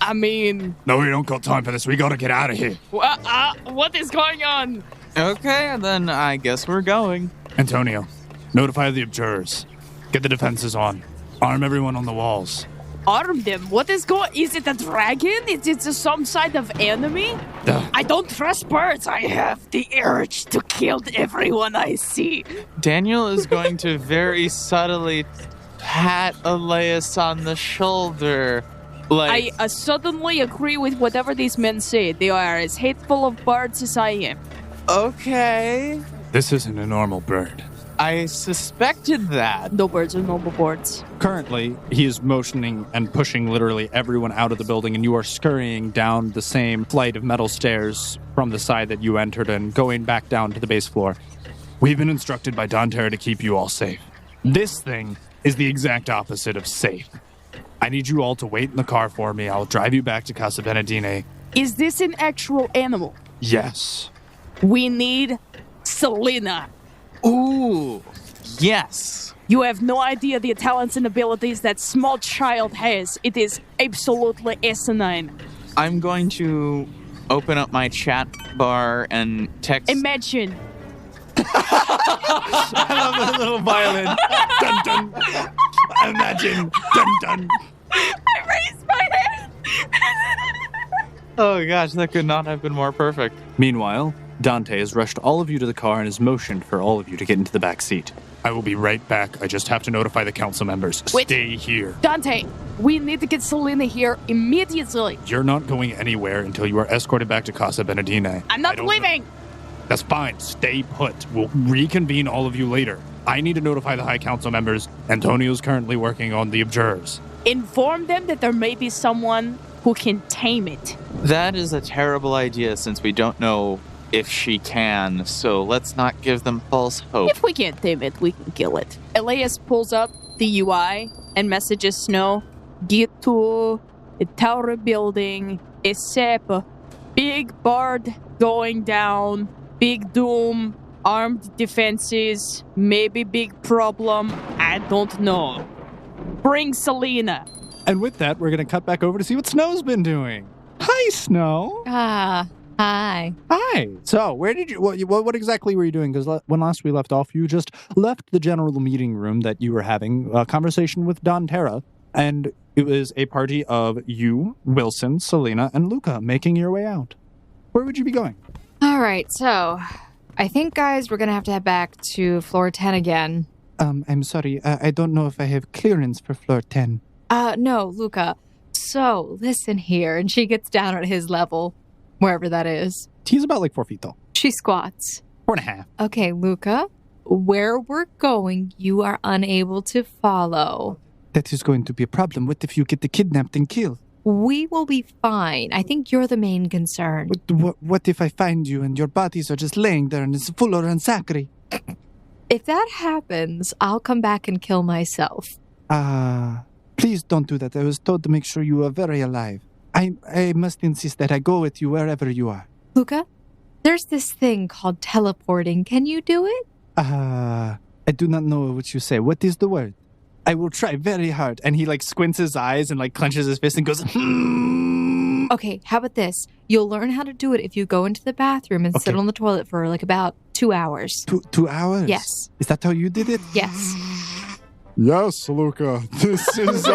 I mean, No, we don't got time for this. We gotta get out of here. what is going on? Okay, then I guess we're going. Antonio, notify the observers. Get the defenses on. Arm everyone on the walls. Arm them. What is going? Is it a dragon? Is it some side of enemy? I don't trust birds. I have the urge to kill everyone I see. Daniel is going to very subtly pat Elias on the shoulder. Like, I suddenly agree with whatever these men say. They are as hateful of birds as I am. okay. This isn't a normal bird. I suspected that. No birds are noble birds. Currently, he is motioning and pushing literally everyone out of the building, and you are scurrying down the same flight of metal stairs from the side that you entered and going back down to the base floor. We've been instructed by Dante to keep you all safe. This thing is the exact opposite of safe. I need you all to wait in the car for me. I'll drive you back to Casa Benedine. Is this an actual animal? Yes. We need Selena. Ooh, yes. You have no idea the talents and abilities that small child has. It is absolutely asinine. I'm going to open up my chat bar and text. Imagine. I love the little violin. Dun dun. Imagine. Dun dun. I raised my hand. Oh gosh, that could not have been more perfect. Meanwhile, Dante has rushed all of you to the car and has motioned for all of you to get into the back seat. I will be right back. I just have to notify the council members. Wait. Stay here. Dante, we need to get Selena here immediately. You're not going anywhere until you are escorted back to Casa Benedine. I'm not leaving. That's fine. Stay put. We'll reconvene all of you later. I need to notify the High Council members. Antonio's currently working on the observers. Inform them that there may be someone who can tame it. That is a terrible idea since we don't know if she can, so let's not give them false hope. If we can't tame it, we can kill it. Elias pulls up the UI and messages Snow. Get to the tower building. ASAP. Big bird going down. Big doom. Armed defenses. Maybe big problem. I don't know. Bring Selena. And with that, we're going to cut back over to see what Snow's been doing. Hi, Snow. Ah, hi. Hi. So, where did you? What exactly were you doing? Because when last we left off, you just left the general meeting room that you were having a conversation with Don Terra, and it was a party of you, Wilson, Selena, and Luca making your way out. Where would you be going? All right, so I think, guys, we're going to have to head back to floor 10 again. I'm sorry. I don't know if I have clearance for floor 10. No, Luca. So, listen here. And she gets down at his level, wherever that is. He's about like 4 feet tall. She squats. 4.5. Okay, Luca, where we're going, you are unable to follow. That is going to be a problem. What if you get kidnapped and killed? We will be fine. I think you're the main concern. What if I find you and your bodies are just laying there and it's full of ransackary? If that happens, I'll come back and kill myself. Please don't do that. I was told to make sure you are very alive. I must insist that I go with you wherever you are. Luca, there's this thing called teleporting. Can you do it? I do not know what you say. What is the word? I will try very hard. And he like squints his eyes and like clenches his fist and goes, Okay, how about this? You'll learn how to do it if you go into the bathroom and sit on the toilet for like about 2 hours. 2 hours? Yes. Is that how you did it? Yes. Yes, Luca. This is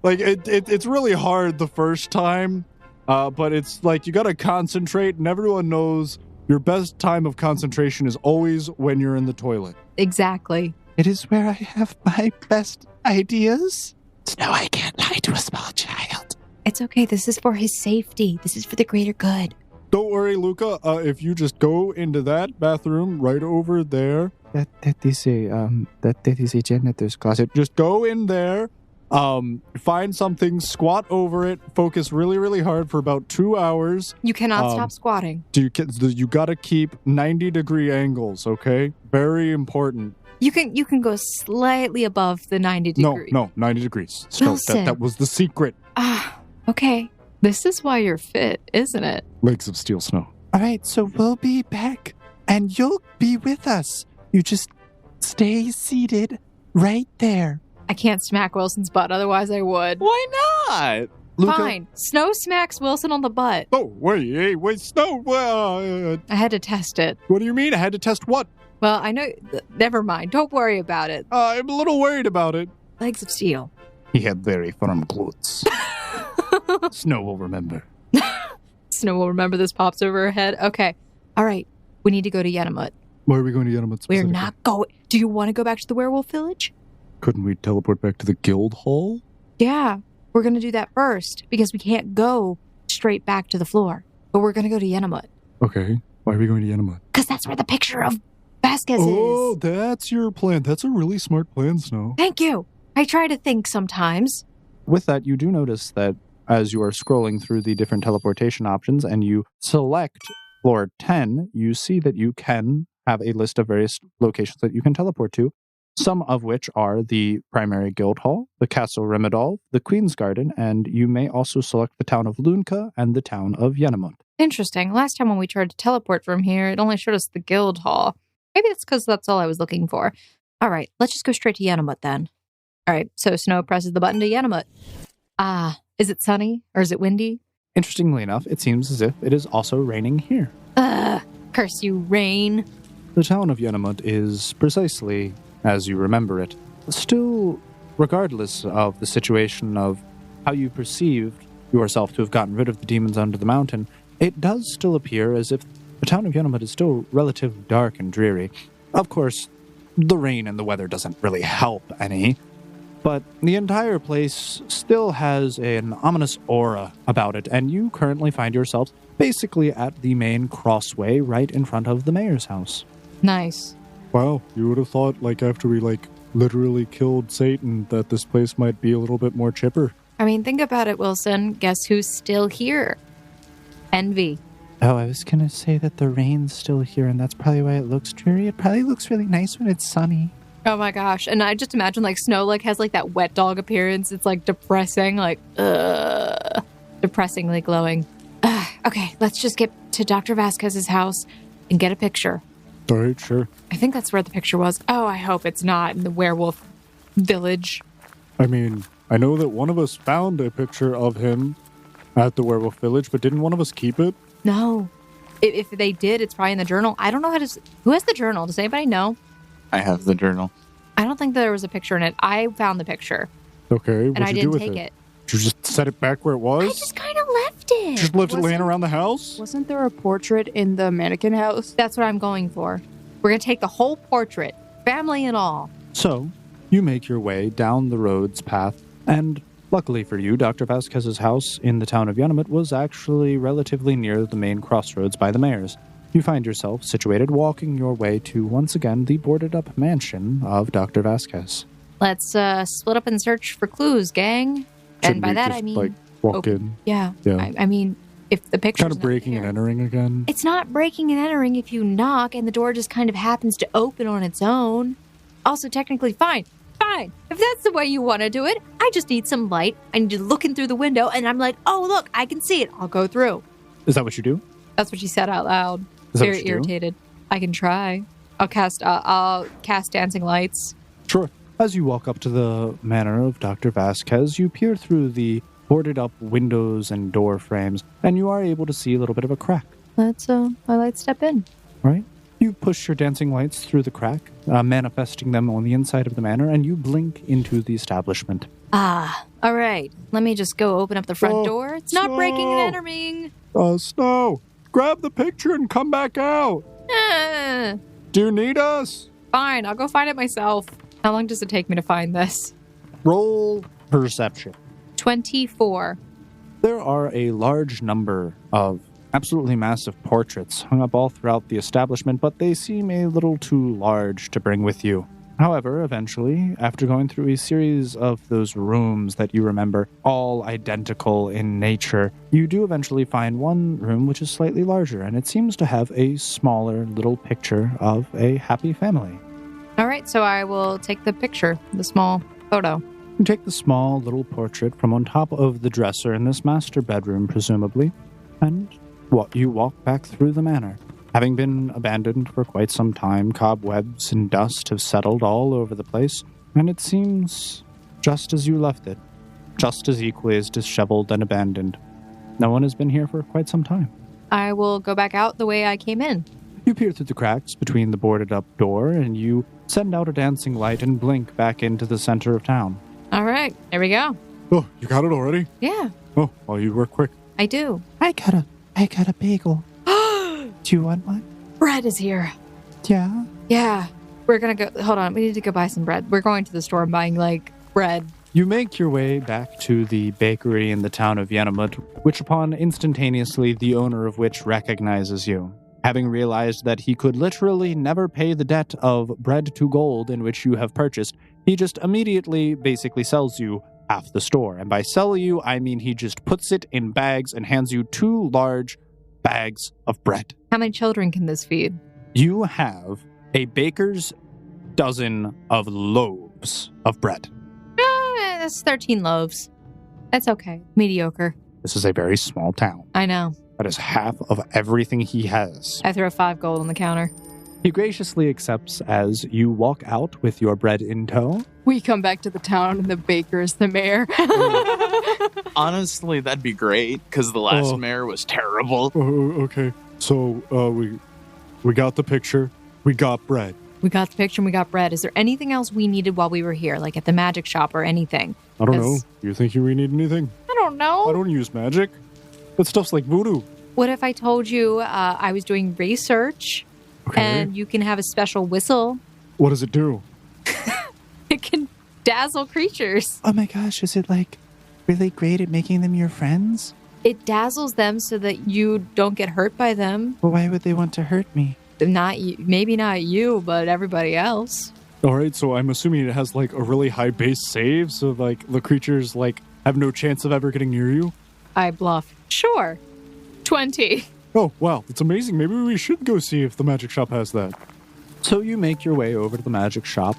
like it's really hard the first time, but it's like you gotta concentrate, and everyone knows your best time of concentration is always when you're in the toilet. Exactly. It is where I have my best ideas. No, I can't lie to a small child. It's okay. This is for his safety. This is for the greater good. Don't worry, Luca. If you just go into that bathroom right over there, that is a janitor's closet. just go in there. Find something, squat over it, focus really, really hard for about 2 hours. You cannot stop squatting. You gotta keep 90-degree angles, okay? Very important. You can go slightly above the 90 degrees. No, 90 degrees. So Wilson. that was the secret. Okay. This is why you're fit, isn't it? Legs of steel snow. All right, so we'll be back, and you'll be with us. You just stay seated right there. I can't smack Wilson's butt, otherwise I would. Why not? Luca, Fine. Snow smacks Wilson on the butt. Oh, wait, Snow. I had to test it. What do you mean? I had to test what? Well, I know. Never mind. Don't worry about it. I'm a little worried about it. Legs of steel. He had very firm glutes. Snow will remember. Snow will remember this pops over her head. Okay. All right. We need to go to Yenamut. Why are we going to Yenamut We're specifically? not going. Do you want to go back to the werewolf village? Couldn't we teleport back to the guild hall? Yeah. We're going to do that first because we can't go straight back to the floor. But we're going to go to Yenamut. Okay. Why are we going to Yenamut? Because that's where the picture of Vasquez Oh, is. that's your plan. That's a really smart plan, Snow. Thank you. I try to think sometimes. With that, you do notice that as you are scrolling through the different teleportation options and you select floor 10, you see that you can have a list of various locations that you can teleport to, some of which are the primary guild hall, the Castle Remedal, the Queen's Garden, and you may also select the town of Lunka and the town of Yenamut. Interesting. Last time when we tried to teleport from here, it only showed us the guild hall. Maybe that's because that's all I was looking for. All right, let's just go straight to Yenamut then. All right, so Snow presses the button to Yenamut. Is it sunny or is it windy? Interestingly enough, it seems as if it is also raining here. Curse you, rain. The town of Yenamut is precisely as you remember it. Still, regardless of the situation of how you perceived yourself to have gotten rid of the demons under the mountain, it does still appear as if the town of Yenamut is still relatively dark and dreary. Of course, the rain and the weather doesn't really help any, but the entire place still has an ominous aura about it, and you currently find yourself basically at the main crossway right in front of the mayor's house. Nice. Wow, you would have thought, like, after we, literally killed Satan, that this place might be a little bit more chipper. I mean, think about it, Wilson. Guess who's still here? Envy. Oh, I was going to say that the rain's still here, and that's probably why it looks dreary. It probably looks really nice when it's sunny. Oh my gosh. And I just imagine Snow has that wet dog appearance. It's depressing, depressingly glowing. Okay, let's just get to Dr. Vasquez's house and get a picture. All right, sure. I think that's where the picture was. Oh, I hope it's not in the werewolf village. I mean, I know that one of us found a picture of him at the werewolf village, but didn't one of us keep it? No. If they did, it's probably in the journal. I don't know who has the journal? Does anybody know? I have the journal. I don't think there was a picture in it. I found the picture. Okay, and I what'd you do didn't with take it? it. Did you just set it back where it was? I just kind of left it. Just left it laying around the house? Wasn't there a portrait in the mannequin house? That's what I'm going for. We're going to take the whole portrait, family and all. So, you make your way down the road's path, and Luckily for you, Dr. Vasquez's house in the town of Yunamut was actually relatively near the main crossroads by the mayor's. You find yourself situated walking your way to, once again, the boarded-up mansion of Dr. Vasquez. Let's split up and search for clues, gang. And by that, I mean... walk in? Yeah. Yeah. I mean, if the picture's Kind of breaking and entering again. It's not breaking and entering if you knock and the door just kind of happens to open on its own. Also, technically, fine. If that's the way you want to do it, I just need some light. I need to look in through the window, and I'm like, oh, look, I can see it. I'll go through. Is that what you do? That's what she said out loud. Is that Very what you do? irritated. I can try. I'll cast dancing lights. Sure. As you walk up to the manor of Dr. Vasquez, you peer through the boarded-up windows and door frames, and you are able to see a little bit of a crack. Let's my light step in. Right? You push your dancing lights through the crack, manifesting them on the inside of the manor, and you blink into the establishment. All right. Let me just go open up the front door. It's not breaking and Snow! entering. Snow, grab the picture and come back out. Do you need us? Fine, I'll go find it myself. How long does it take me to find this? Roll perception. 24. There are a large number of absolutely massive portraits hung up all throughout the establishment, but they seem a little too large to bring with you. However, eventually, after going through a series of those rooms that you remember, all identical in nature, you do eventually find one room which is slightly larger, and it seems to have a smaller little picture of a happy family. All right, so I will take the picture, the small photo. You take the small little portrait from on top of the dresser in this master bedroom, presumably, and you walk back through the manor. Having been abandoned for quite some time, cobwebs and dust have settled all over the place, and it seems just as you left it, just as equally as disheveled and abandoned. No one has been here for quite some time. I will go back out the way I came in. You peer through the cracks between the boarded-up door, and you send out a dancing light and blink back into the center of town. All right, there we go. Oh, you got it already? Yeah, Oh, well, you work quick. I do. I got a bagel. Do you want one? Bread is here. Yeah. Yeah, we're gonna go. Hold on, we need to go buy some bread. We're going to the store and buying, bread. You make your way back to the bakery in the town of Yunamut, which upon instantaneously the owner of which recognizes you. Having realized that he could literally never pay the debt of bread to gold in which you have purchased, he just immediately basically sells you half the store. And by sell you, I mean he just puts it in bags and hands you 2 large bags of bread. How many children can this feed? You have a baker's dozen of loaves of bread. That's 13 loaves. That's okay. Mediocre. This is a very small town. I know. That is half of everything he has. I throw 5 gold on the counter. He graciously accepts as you walk out with your bread in tow. We come back to the town and the baker is the mayor. Honestly, that'd be great, because the last mayor was terrible. Oh, okay. So, we got the picture. We got bread. We got the picture and we got bread. Is there anything else we needed while we were here, like at the magic shop or anything? I don't know. You think we need anything? I don't know. I don't use magic. That stuff's like voodoo. What if I told you I was doing research and you can have a special whistle? What does it do? It can dazzle creatures. Oh my gosh, is it really great at making them your friends? It dazzles them so that you don't get hurt by them. Well, why would they want to hurt me? Not you, maybe not you, but everybody else. All right, so I'm assuming it has a really high base save, so the creatures have no chance of ever getting near you. I bluff. Sure. 20. Oh, wow, that's amazing. Maybe we should go see if the magic shop has that. So you make your way over to the magic shop,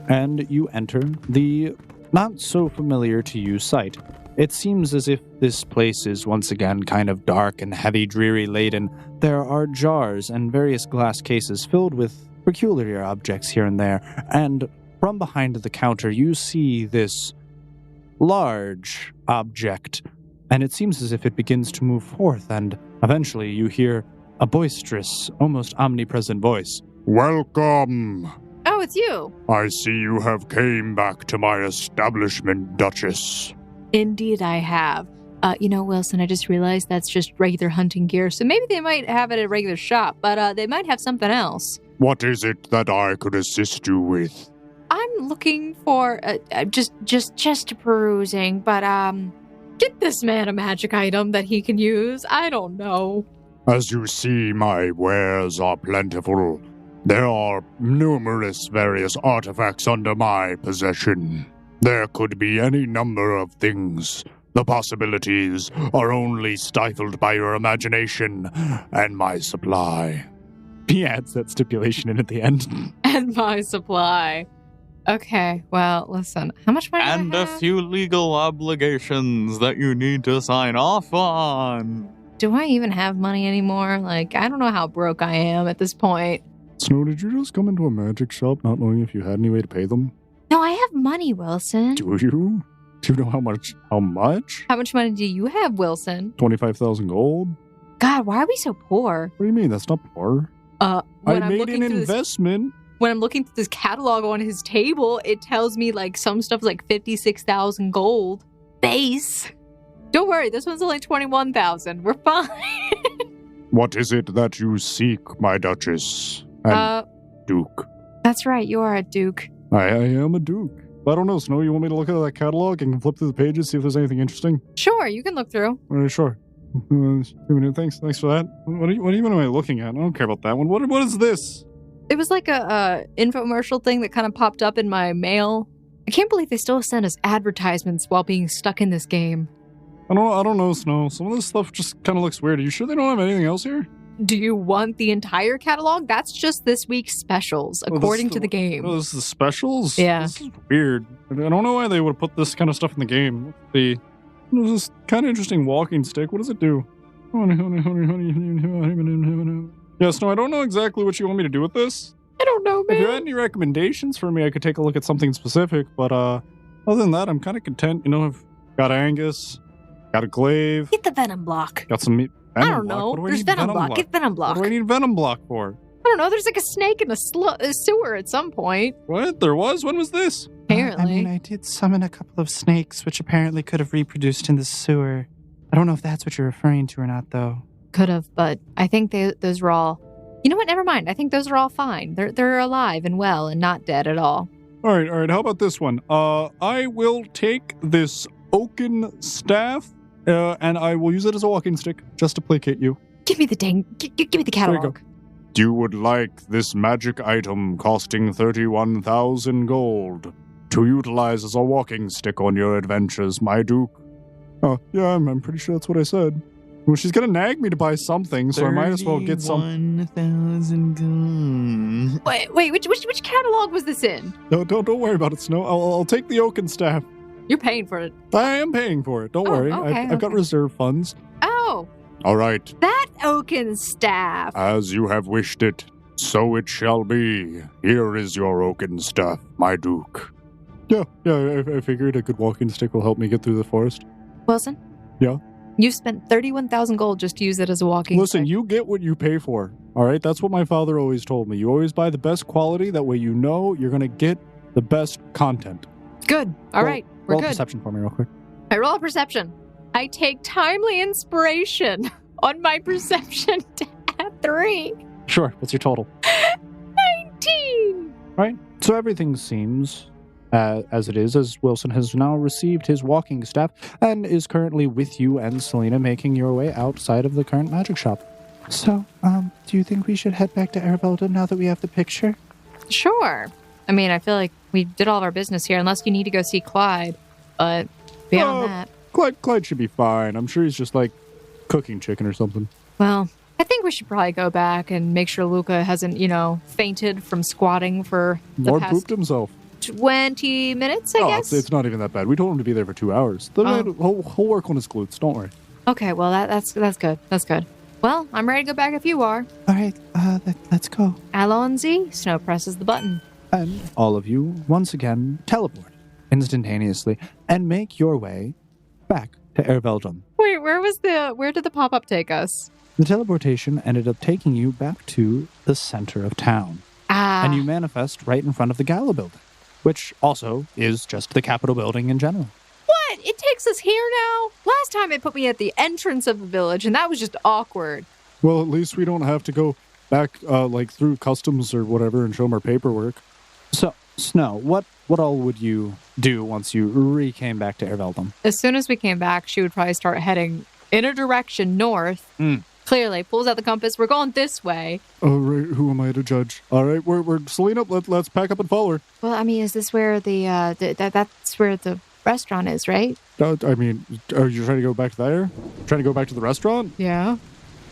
and you enter the not-so-familiar-to-you site. It seems as if this place is once again kind of dark and heavy, dreary laden. There are jars and various glass cases filled with peculiar objects here and there, and from behind the counter you see this large object, and it seems as if it begins to move forth, and eventually you hear a boisterous, almost omnipresent voice. Welcome. Oh, it's you. I see you have came back to my establishment, Duchess. Indeed, I have. Wilson, I just realized that's just regular hunting gear, so maybe they might have it at a regular shop, but they might have something else. What is it that I could assist you with? I'm looking for just perusing, but get this man a magic item that he can use. I don't know. As you see, my wares are plentiful. There are numerous various artifacts under my possession. There could be any number of things. The possibilities are only stifled by your imagination and my supply. He adds that stipulation in at the end. And my supply. Okay, well, listen. How much money And do I a have? few legal obligations that you need to sign off on. Do I even have money anymore? Like, I don't know how broke I am at this point. Snow, did you just come into a magic shop not knowing if you had any way to pay them? No, I have money, Wilson. Do you? Do you know how much? How much? How much money do you have, Wilson? 25,000 gold? God, why are we so poor? What do you mean? That's not poor. When I I'm made looking an through this- investment. when I'm looking through this catalog on his table, it tells me like some stuff's like 56,000 gold base. Don't worry, this one's only 21,000. We're fine. What is it that you seek, my Duchess and Duke? That's right, you are a duke. I am a Duke. I don't know, Snow. You want me to look at that catalog and flip through the pages, see if there's anything interesting? Sure, you can look through. Sure. Thanks for that. What even am I looking at? I don't care about that one. What is this? It was like a infomercial thing that kind of popped up in my mail. I can't believe they still send us advertisements while being stuck in this game. I don't know, Snow. Some of this stuff just kind of looks weird. Are you sure they don't have anything else here? Do you want the entire catalog? That's just this week's specials, according to the game. Oh, this is specials? Yeah. This is weird. I don't know why they would put this kind of stuff in the game. Let's see. There's this kind of interesting walking stick. What does it do? Yeah, Snow, I don't know exactly what you want me to do with this. I don't know, If you had man. any recommendations for me, I could take a look at something specific. But other than that, I'm kind of content. You know, I've got Angus, got a glaive, Get the venom block. got some meat. I don't know. There's venom block. Get venom block. What do I need venom block for? I don't know. There's like a snake in a sewer at some point. What? There was? When was this? Apparently. I did summon a couple of snakes, which apparently could have reproduced in the sewer. I don't know if that's what you're referring to or not, though. Could have, but I think those were all. You know what? Never mind. I think those are all fine. They're alive and well and not dead at all. All right. How about this one? I will take this oaken staff, and I will use it as a walking stick just to placate you. Give me the dang. Give me the you go. catalog. You would like this magic item costing 31,000 gold to utilize as a walking stick on your adventures, my Duke. Oh, yeah, I'm pretty sure that's what I said. Well, she's gonna nag me to buy something, so I might as well get some. 31,000 gold. Wait. Which catalog was this in? No, don't worry about it, Snow. I'll take the oaken staff. You're paying for it. I am paying for it. Don't Oh, worry. okay, I've got okay. reserve funds. Oh, All right. that oaken staff. As you have wished it, so it shall be. Here is your oaken staff, my Duke. Yeah, I figured a good walking stick will help me get through the forest. Wilson? Yeah? You've spent 31,000 gold just to use it as a walking Listen, stick. you get what you pay for, all right? That's what my father always told me. You always buy the best quality, that way you know you're going to get the best content. Good. All right. We're Roll a good. perception for me real quick. I roll a perception. I take timely inspiration on my perception to add 3. Sure. What's your total? 19. Right. So everything seems as it is, as Wilson has now received his walking staff and is currently with you and Selena making your way outside of the current magic shop. So, do you think we should head back to Aerveldum now that we have the picture? Sure. I mean, I feel like we did all of our business here, unless you need to go see Clyde. But beyond that, Clyde should be fine. I'm sure he's just, like, cooking chicken or something. well, I think we should probably go back and make sure Luca hasn't, fainted from squatting for the Lord past pooped himself. 20 minutes, I guess. It's not even that bad. We told him to be there for 2 hours. He'll work on his glutes. Don't worry. Okay, well, that's good. That's good. Well, I'm ready to go back if you are. All right, let's go. Alonzi, Snow presses the button. And all of you, once again, teleport instantaneously and make your way back to Aerveldum. Wait, where did the pop-up take us? The teleportation ended up taking you back to the center of town. Ah. And you manifest right in front of the Gala building, which also is just the Capitol building in general. What? It takes us here now? Last time it put me at the entrance of the village, and that was just awkward. Well, at least we don't have to go back, through customs or whatever and show them our paperwork. So, Snow, what all would you do once you came back to Aerveldum? As soon as we came back, she would probably start heading in a direction north. Clearly, pulls out the compass. We're going this way. Oh, right. Who am I to judge? All right, we're Selena. Let's pack up and follow her. Well, I mean, is this where that's where the restaurant is, right? I mean, are you trying to go back there? Trying to go back to the restaurant? Yeah.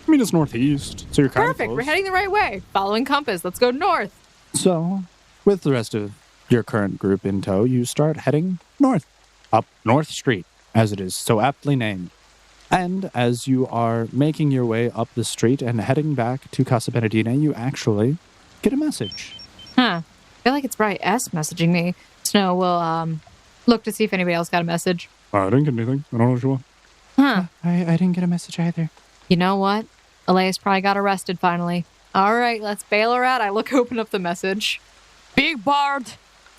I mean, it's northeast, so you're kind of Perfect. close. We're heading the right way. Following compass. Let's go north. So, with the rest of your current group in tow, you start heading north, up North Street, as it is so aptly named. And as you are making your way up the street and heading back to Casa Benedina, you actually get a message. Huh. I feel like it's probably S messaging me. Snow will look to see if anybody else got a message. I didn't get anything. I don't know what you want. Huh. I didn't get a message either. You know what? Elias probably got arrested finally. All right, let's bail her out. I open up the message. Big Bard,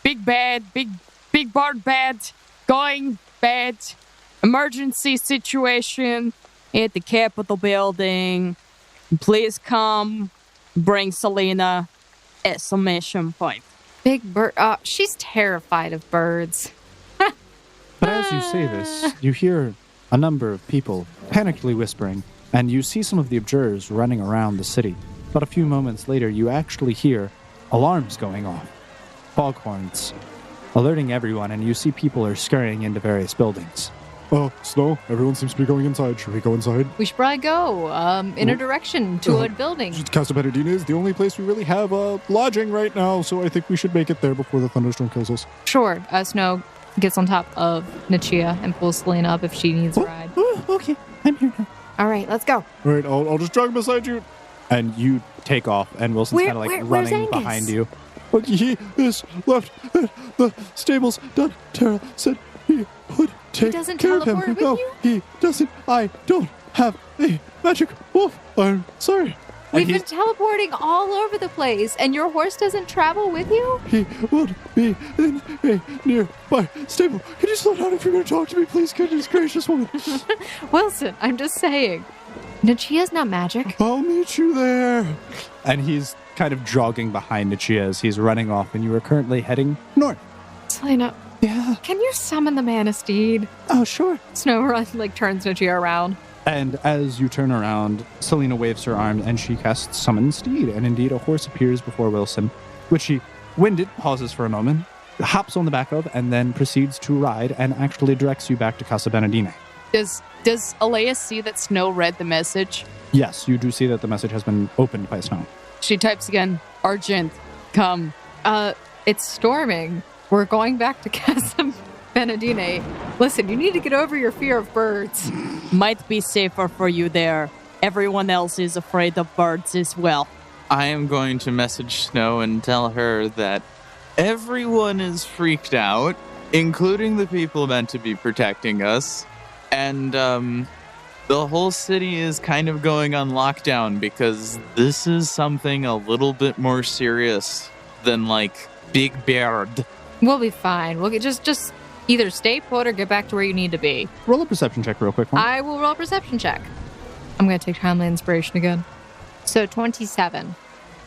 big bad, big Bard bad, going bad, emergency situation at the Capitol building. Please come, bring Selena, exclamation point. Big bird. She's terrified of birds. But as you say this, you hear a number of people panically whispering, and you see some of the observers running around the city. But a few moments later, you actually hear alarms going off, foghorns alerting everyone, and you see people are scurrying into various buildings. Oh, Snow, everyone seems to be going inside. Should we go inside? We should probably go in a direction to a building. Casa Benedina is the only place we really have lodging right now, so I think we should make it there before the thunderstorm kills us. Sure. Snow gets on top of Nichia and pulls Selena up if she needs a ride. Oh, okay. I'm here now. All right, let's go. All right, I'll just jog beside you. And you take off, and Wilson's kind of like where's running Angus? behind you. But he is left at the stables. Done. Tara said he would take doesn't care of him. teleport with No, you? he doesn't. I don't have a magic wolf. I'm sorry. We've been teleporting all over the place, and your horse doesn't travel with you? He would be in a nearby stable. Can you slow down if you're going to talk to me, please? Goodness gracious woman. Wilson, I'm just saying. Nichia's not magic. I'll meet you there. And he's kind of jogging behind Nichia as he's running off, and you are currently heading north. Selena, Yeah. can you summon the mana steed? Oh, sure. Snow turns Nichia around. And as you turn around, Selena waves her arm and she casts Summon Steed. And indeed, a horse appears before Wilson, which she, winded, pauses for a moment, hops on the back of, and then proceeds to ride and actually directs you back to Casa Benedina. Does Elias see that Snow read the message? Yes, you do see that the message has been opened by Snow. She types again, Argent, come. It's storming. We're going back to Casa Benedine. Listen, you need to get over your fear of birds. Might be safer for you there. Everyone else is afraid of birds as well. I am going to message Snow and tell her that everyone is freaked out, including the people meant to be protecting us. And the whole city is kind of going on lockdown because this is something a little bit more serious than, like, Big Bird. We'll be fine. We'll just either stay put or get back to where you need to be. Roll a perception check real quick. Huh? I will roll a perception check. I'm going to take timely inspiration again. So 27.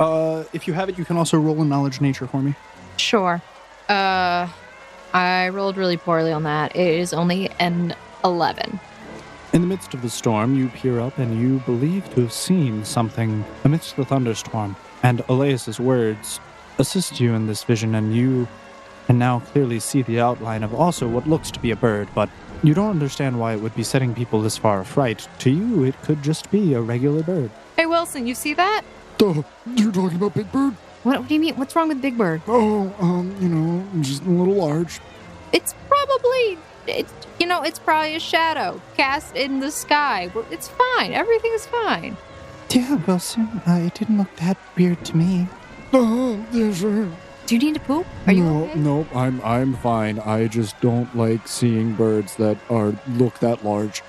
If you have it, you can also roll a knowledge nature for me. Sure. I rolled really poorly on that. It is only an 11. In the midst of the storm, you peer up and you believe to have seen something amidst the thunderstorm. And Elias's words assist you in this vision, and you can now clearly see the outline of also what looks to be a bird, but you don't understand why it would be setting people this far affright. To you, it could just be a regular bird. Hey, Wilson, you see that? You're talking about Big Bird? What do you mean? What's wrong with Big Bird? Oh, just a little large. It's probably a shadow cast in the sky. It's fine. Everything's fine. Yeah, Wilson, it didn't look that weird to me. Yeah, sure. Do you need to poop? Are you okay? No, I'm fine. I just don't like seeing birds that look that large.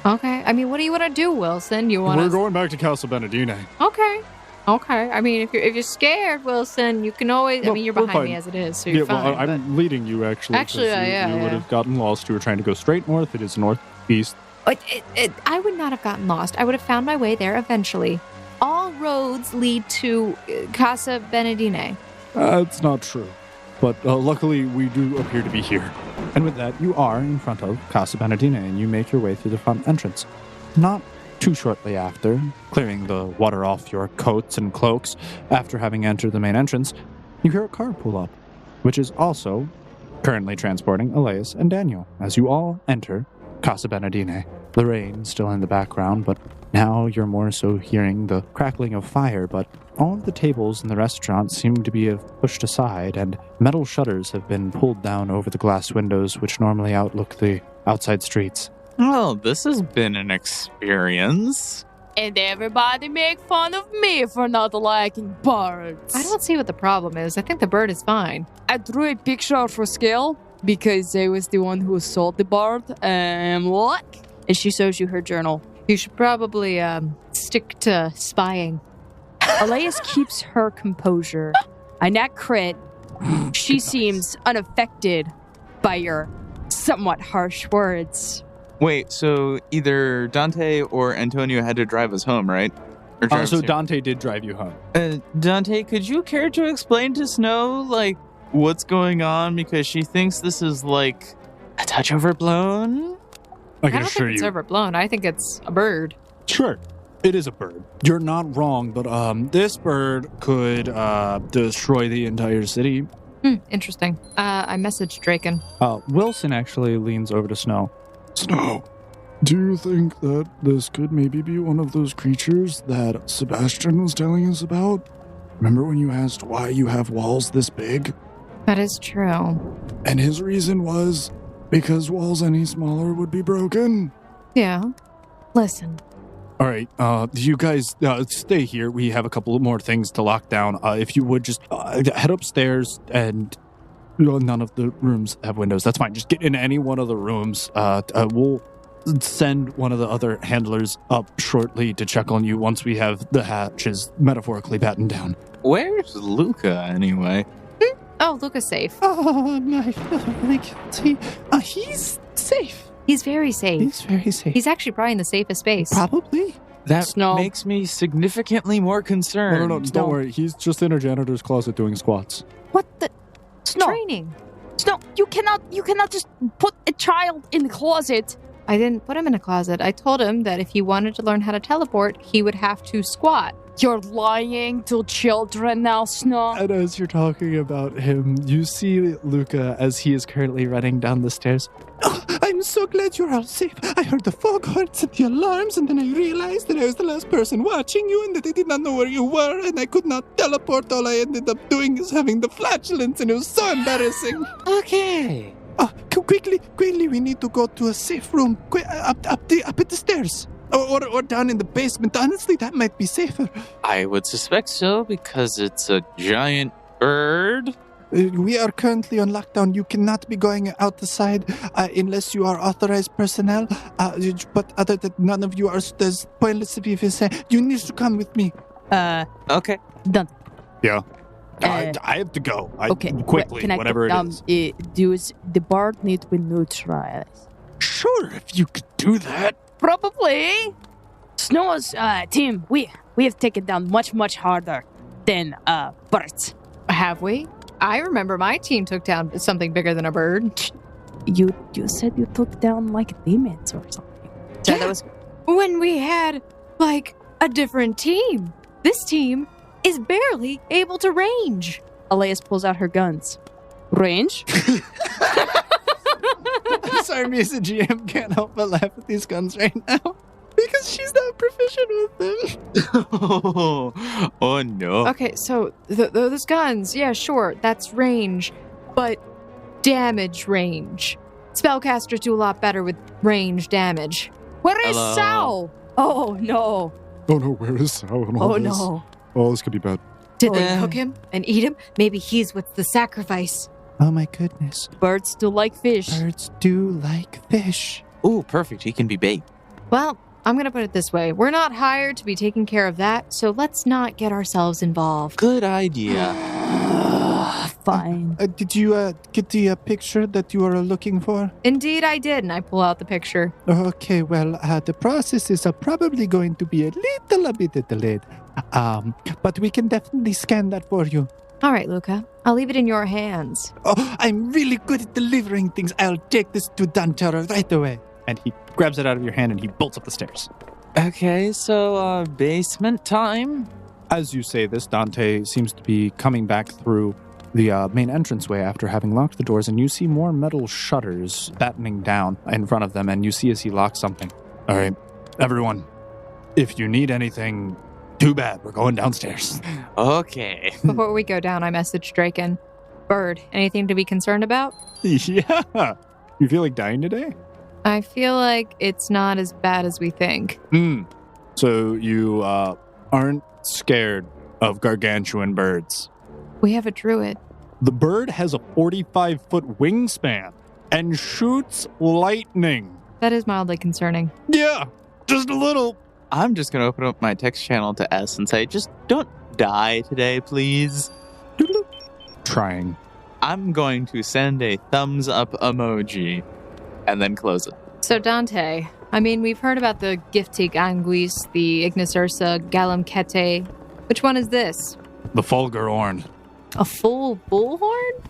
Okay. I mean, what do you want to do, Wilson? You want We're to... going back to Casa Benedina. Okay. I mean, if you're scared, Wilson, you can always... No, you're we're behind me fine. as it is, so Yeah, you're well, fine. I'm leading you, actually. 'cause Actually, you would have gotten lost. You were trying to go straight north. It is northeast. I would not have gotten lost. I would have found my way there eventually. All roads lead to Casa Benedine. That's not true. but luckily we do appear to be here. And with that, you are in front of Casa Benedine, and you make your way through the front entrance. Not too shortly after, clearing the water off your coats and cloaks after having entered the main entrance, you hear a car pull up, which is also currently transporting Elias and Daniel, as you all enter Casa Benedine. The rain still in the background, but now you're more so hearing the crackling of fire, but all of the tables in the restaurant seem to be pushed aside, and metal shutters have been pulled down over the glass windows which normally outlook the outside streets. Well, this has been an experience. And everybody make fun of me for not liking birds. I don't see what the problem is. I think the bird is fine. I drew a picture for scale because I was the one who sold the bird. Look. And she shows you her journal. You should probably stick to spying. Elias keeps her composure. A nat crit. She seems unaffected by your somewhat harsh words. Wait, so either Dante or Antonio had to drive us home, right? Or drive So us here? Dante did drive you home. Dante, could you care to explain to Snow, what's going on? Because she thinks this is, a touch overblown? I I can don't assure think it's you. overblown. I think it's a bird. Sure, it is a bird. You're not wrong, but this bird could destroy the entire city. Interesting. I messaged Draken. Wilson actually leans over to Snow. Snow, do you think that this could maybe be one of those creatures that Sebastian was telling us about? Remember when you asked why you have walls this big? That is true. And his reason was because walls any smaller would be broken? Yeah. Listen. All right, you guys stay here. We have a couple more things to lock down. If you would just head upstairs, and none of the rooms have windows. That's fine. Just get in any one of the rooms. We'll send one of the other handlers up shortly to check on you once we have the hatches metaphorically battened down. Where's Luca, anyway? Oh, Luca's safe. Oh, my he's safe. He's very safe. He's very safe. He's actually probably in the safest space. Probably. That Snow. makes me significantly more concerned. No, don't worry. He's just in a janitor's closet doing squats. What the? Snow. Training. Snow, you cannot just put a child in the closet. I didn't put him in a closet. I told him that if he wanted to learn how to teleport, he would have to squat. You're lying to children now, Snow. And as you're talking about him, you see Luca as he is currently running down the stairs. Oh, I'm so glad you're all safe. I heard the foghorns and the alarms, and then I realized that I was the last person watching you and that I did not know where you were, and I could not teleport. All I ended up doing is having the flatulence, and it was so embarrassing. Okay. Quickly, we need to go to a safe room. Up at the stairs. Or down in the basement. Honestly, that might be safer. I would suspect so, because it's a giant bird. We are currently on lockdown. You cannot be going outside unless you are authorized personnel. But other than none of you are, there's pointless if you say, you need to come with me. Okay. Done. Yeah. I have to go. Okay. Quickly, Can I whatever it is. Does the bird need to be neutralized? Sure, if you could do that. Probably. Snow's team, we have taken down much harder than birds. Have we? I remember my team took down something bigger than a bird. You said you took down demons or something. So that was when we had a different team. This team is barely able to range. Elias pulls out her guns. Range? I'm sorry, me as a GM can't help but laugh at these guns right now. Because she's not proficient with them. Oh no. Okay, so those guns, yeah, sure, that's range, but damage range. Spellcasters do a lot better with range damage. Where is Hello. Sao? Oh no. Oh no, where is Sal and all Oh this? no. Oh, this could be bad. Did they cook him and eat him? Maybe he's what's the sacrifice. Oh my goodness. Birds do like fish. Birds do like fish. Ooh, perfect. He can be bait. Well, I'm going to put it this way. We're not hired to be taking care of that, so let's not get ourselves involved. Good idea. Fine. Did you get the picture that you were looking for? Indeed, I did, and I pull out the picture. Okay, well, the process is probably going to be a little bit delayed. But we can definitely scan that for you. All right, Luca. I'll leave it in your hands. Oh, I'm really good at delivering things. I'll take this to Dante right away. And he grabs it out of your hand and he bolts up the stairs. Okay, so basement time? As you say this, Dante seems to be coming back through the main entranceway after having locked the doors, and you see more metal shutters battening down in front of them, and you see as he locks something. All right, everyone, if you need anything, too bad. We're going downstairs. Okay. Before we go down, I messaged Draken. Bird, anything to be concerned about? Yeah. You feel like dying today? I feel like it's not as bad as we think. So you aren't scared of gargantuan birds? We have a druid. The bird has a 45-foot wingspan and shoots lightning. That is mildly concerning. Yeah, just a little. I'm just going to open up my text channel to S and say, just don't die today, please. Trying. I'm going to send a thumbs up emoji and then close it. So Dante, I mean, we've heard about the Giftig Anguis, the Ignis Ursa, Galum Kete. Which one is this? The Fulgur Orn. A full bullhorn?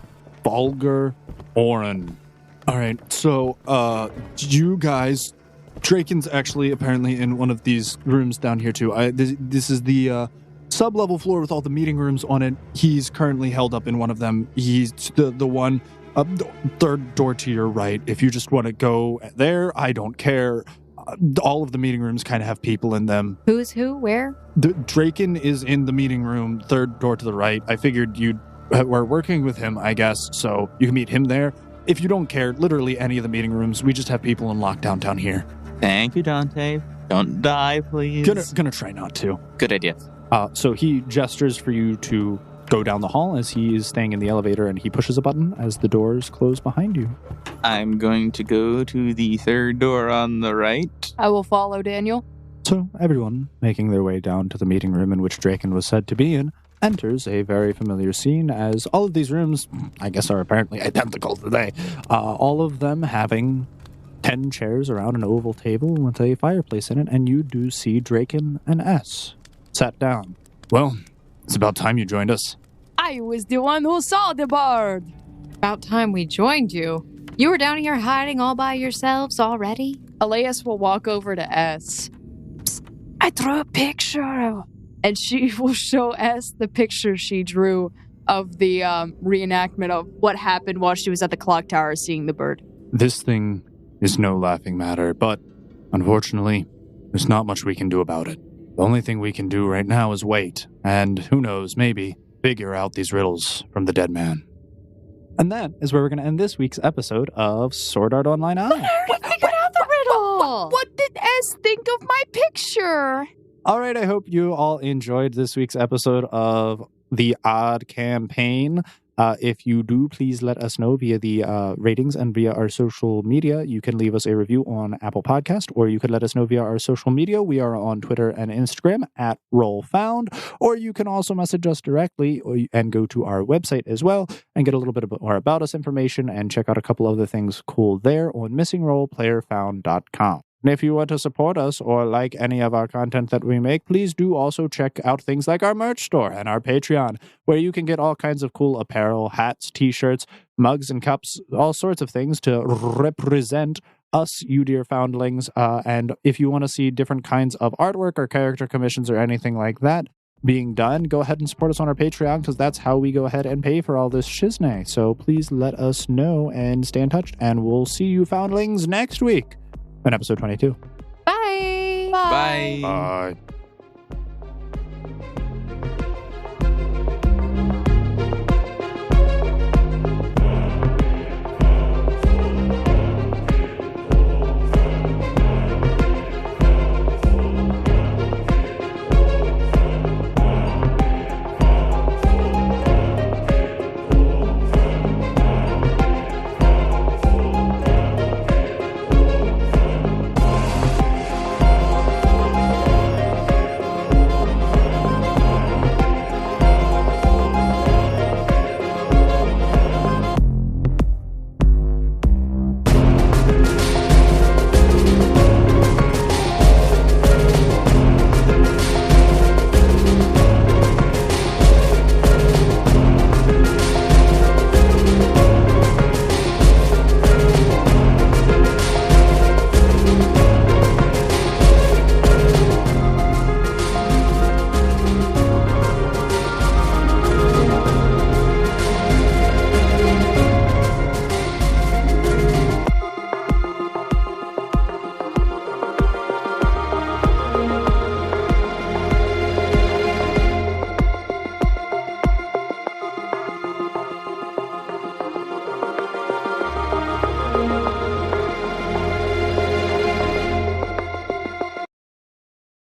Fulgur Orn. All right, so you guys, Draken's actually apparently in one of these rooms down here too. This is the sub-level floor with all the meeting rooms on it. He's currently held up in one of them. He's the one third door to your right. If you just want to go there, I don't care. All of the meeting rooms kind of have people in them. Who's who? Where? Draken is in the meeting room, third door to the right. I figured you were working with him, I guess, so you can meet him there. If you don't care, literally any of the meeting rooms, we just have people in lockdown down here. Thank you, Dante. Don't die, please. Gonna try not to. Good idea. So he gestures for you to go down the hall as he is staying in the elevator, and he pushes a button as the doors close behind you. I'm going to go to the third door on the right. I will follow Daniel. So everyone, making their way down to the meeting room in which Draken was said to be in, enters a very familiar scene, as all of these rooms, I guess, are apparently identical today. All of them having 10 chairs around an oval table with a fireplace in it, and you do see Draken and S sat down. Well, it's about time you joined us. I was the one who saw the bird. About time we joined you. You were down here hiding all by yourselves already? Elias will walk over to S. I drew a picture. And she will show S the picture she drew of the reenactment of what happened while she was at the clock tower seeing the bird. This thing is no laughing matter, but unfortunately, there's not much we can do about it. The only thing we can do right now is wait, and who knows, maybe figure out these riddles from the dead man. And that is where we're going to end this week's episode of Sword Art Online I. We figured out the riddle! What did S think of my picture? All right, I hope you all enjoyed this week's episode of The Odd Campaign. If you do, please let us know via the ratings and via our social media. You can leave us a review on Apple Podcast, or you could let us know via our social media. We are on Twitter and Instagram at RollFound, or you can also message us directly and go to our website as well and get a little bit more about us information and check out a couple other things cool there on missingroleplayerfound.com. And if you want to support us or like any of our content that we make, please do also check out things like our merch store and our Patreon, where you can get all kinds of cool apparel, hats, t-shirts, mugs and cups, all sorts of things to represent us, you dear foundlings. And if you want to see different kinds of artwork or character commissions or anything like that being done, go ahead and support us on our Patreon, because that's how we go ahead and pay for all this shiznay. So please let us know and stay in touch, and we'll see you foundlings next week in episode 22. Bye! Bye. Bye.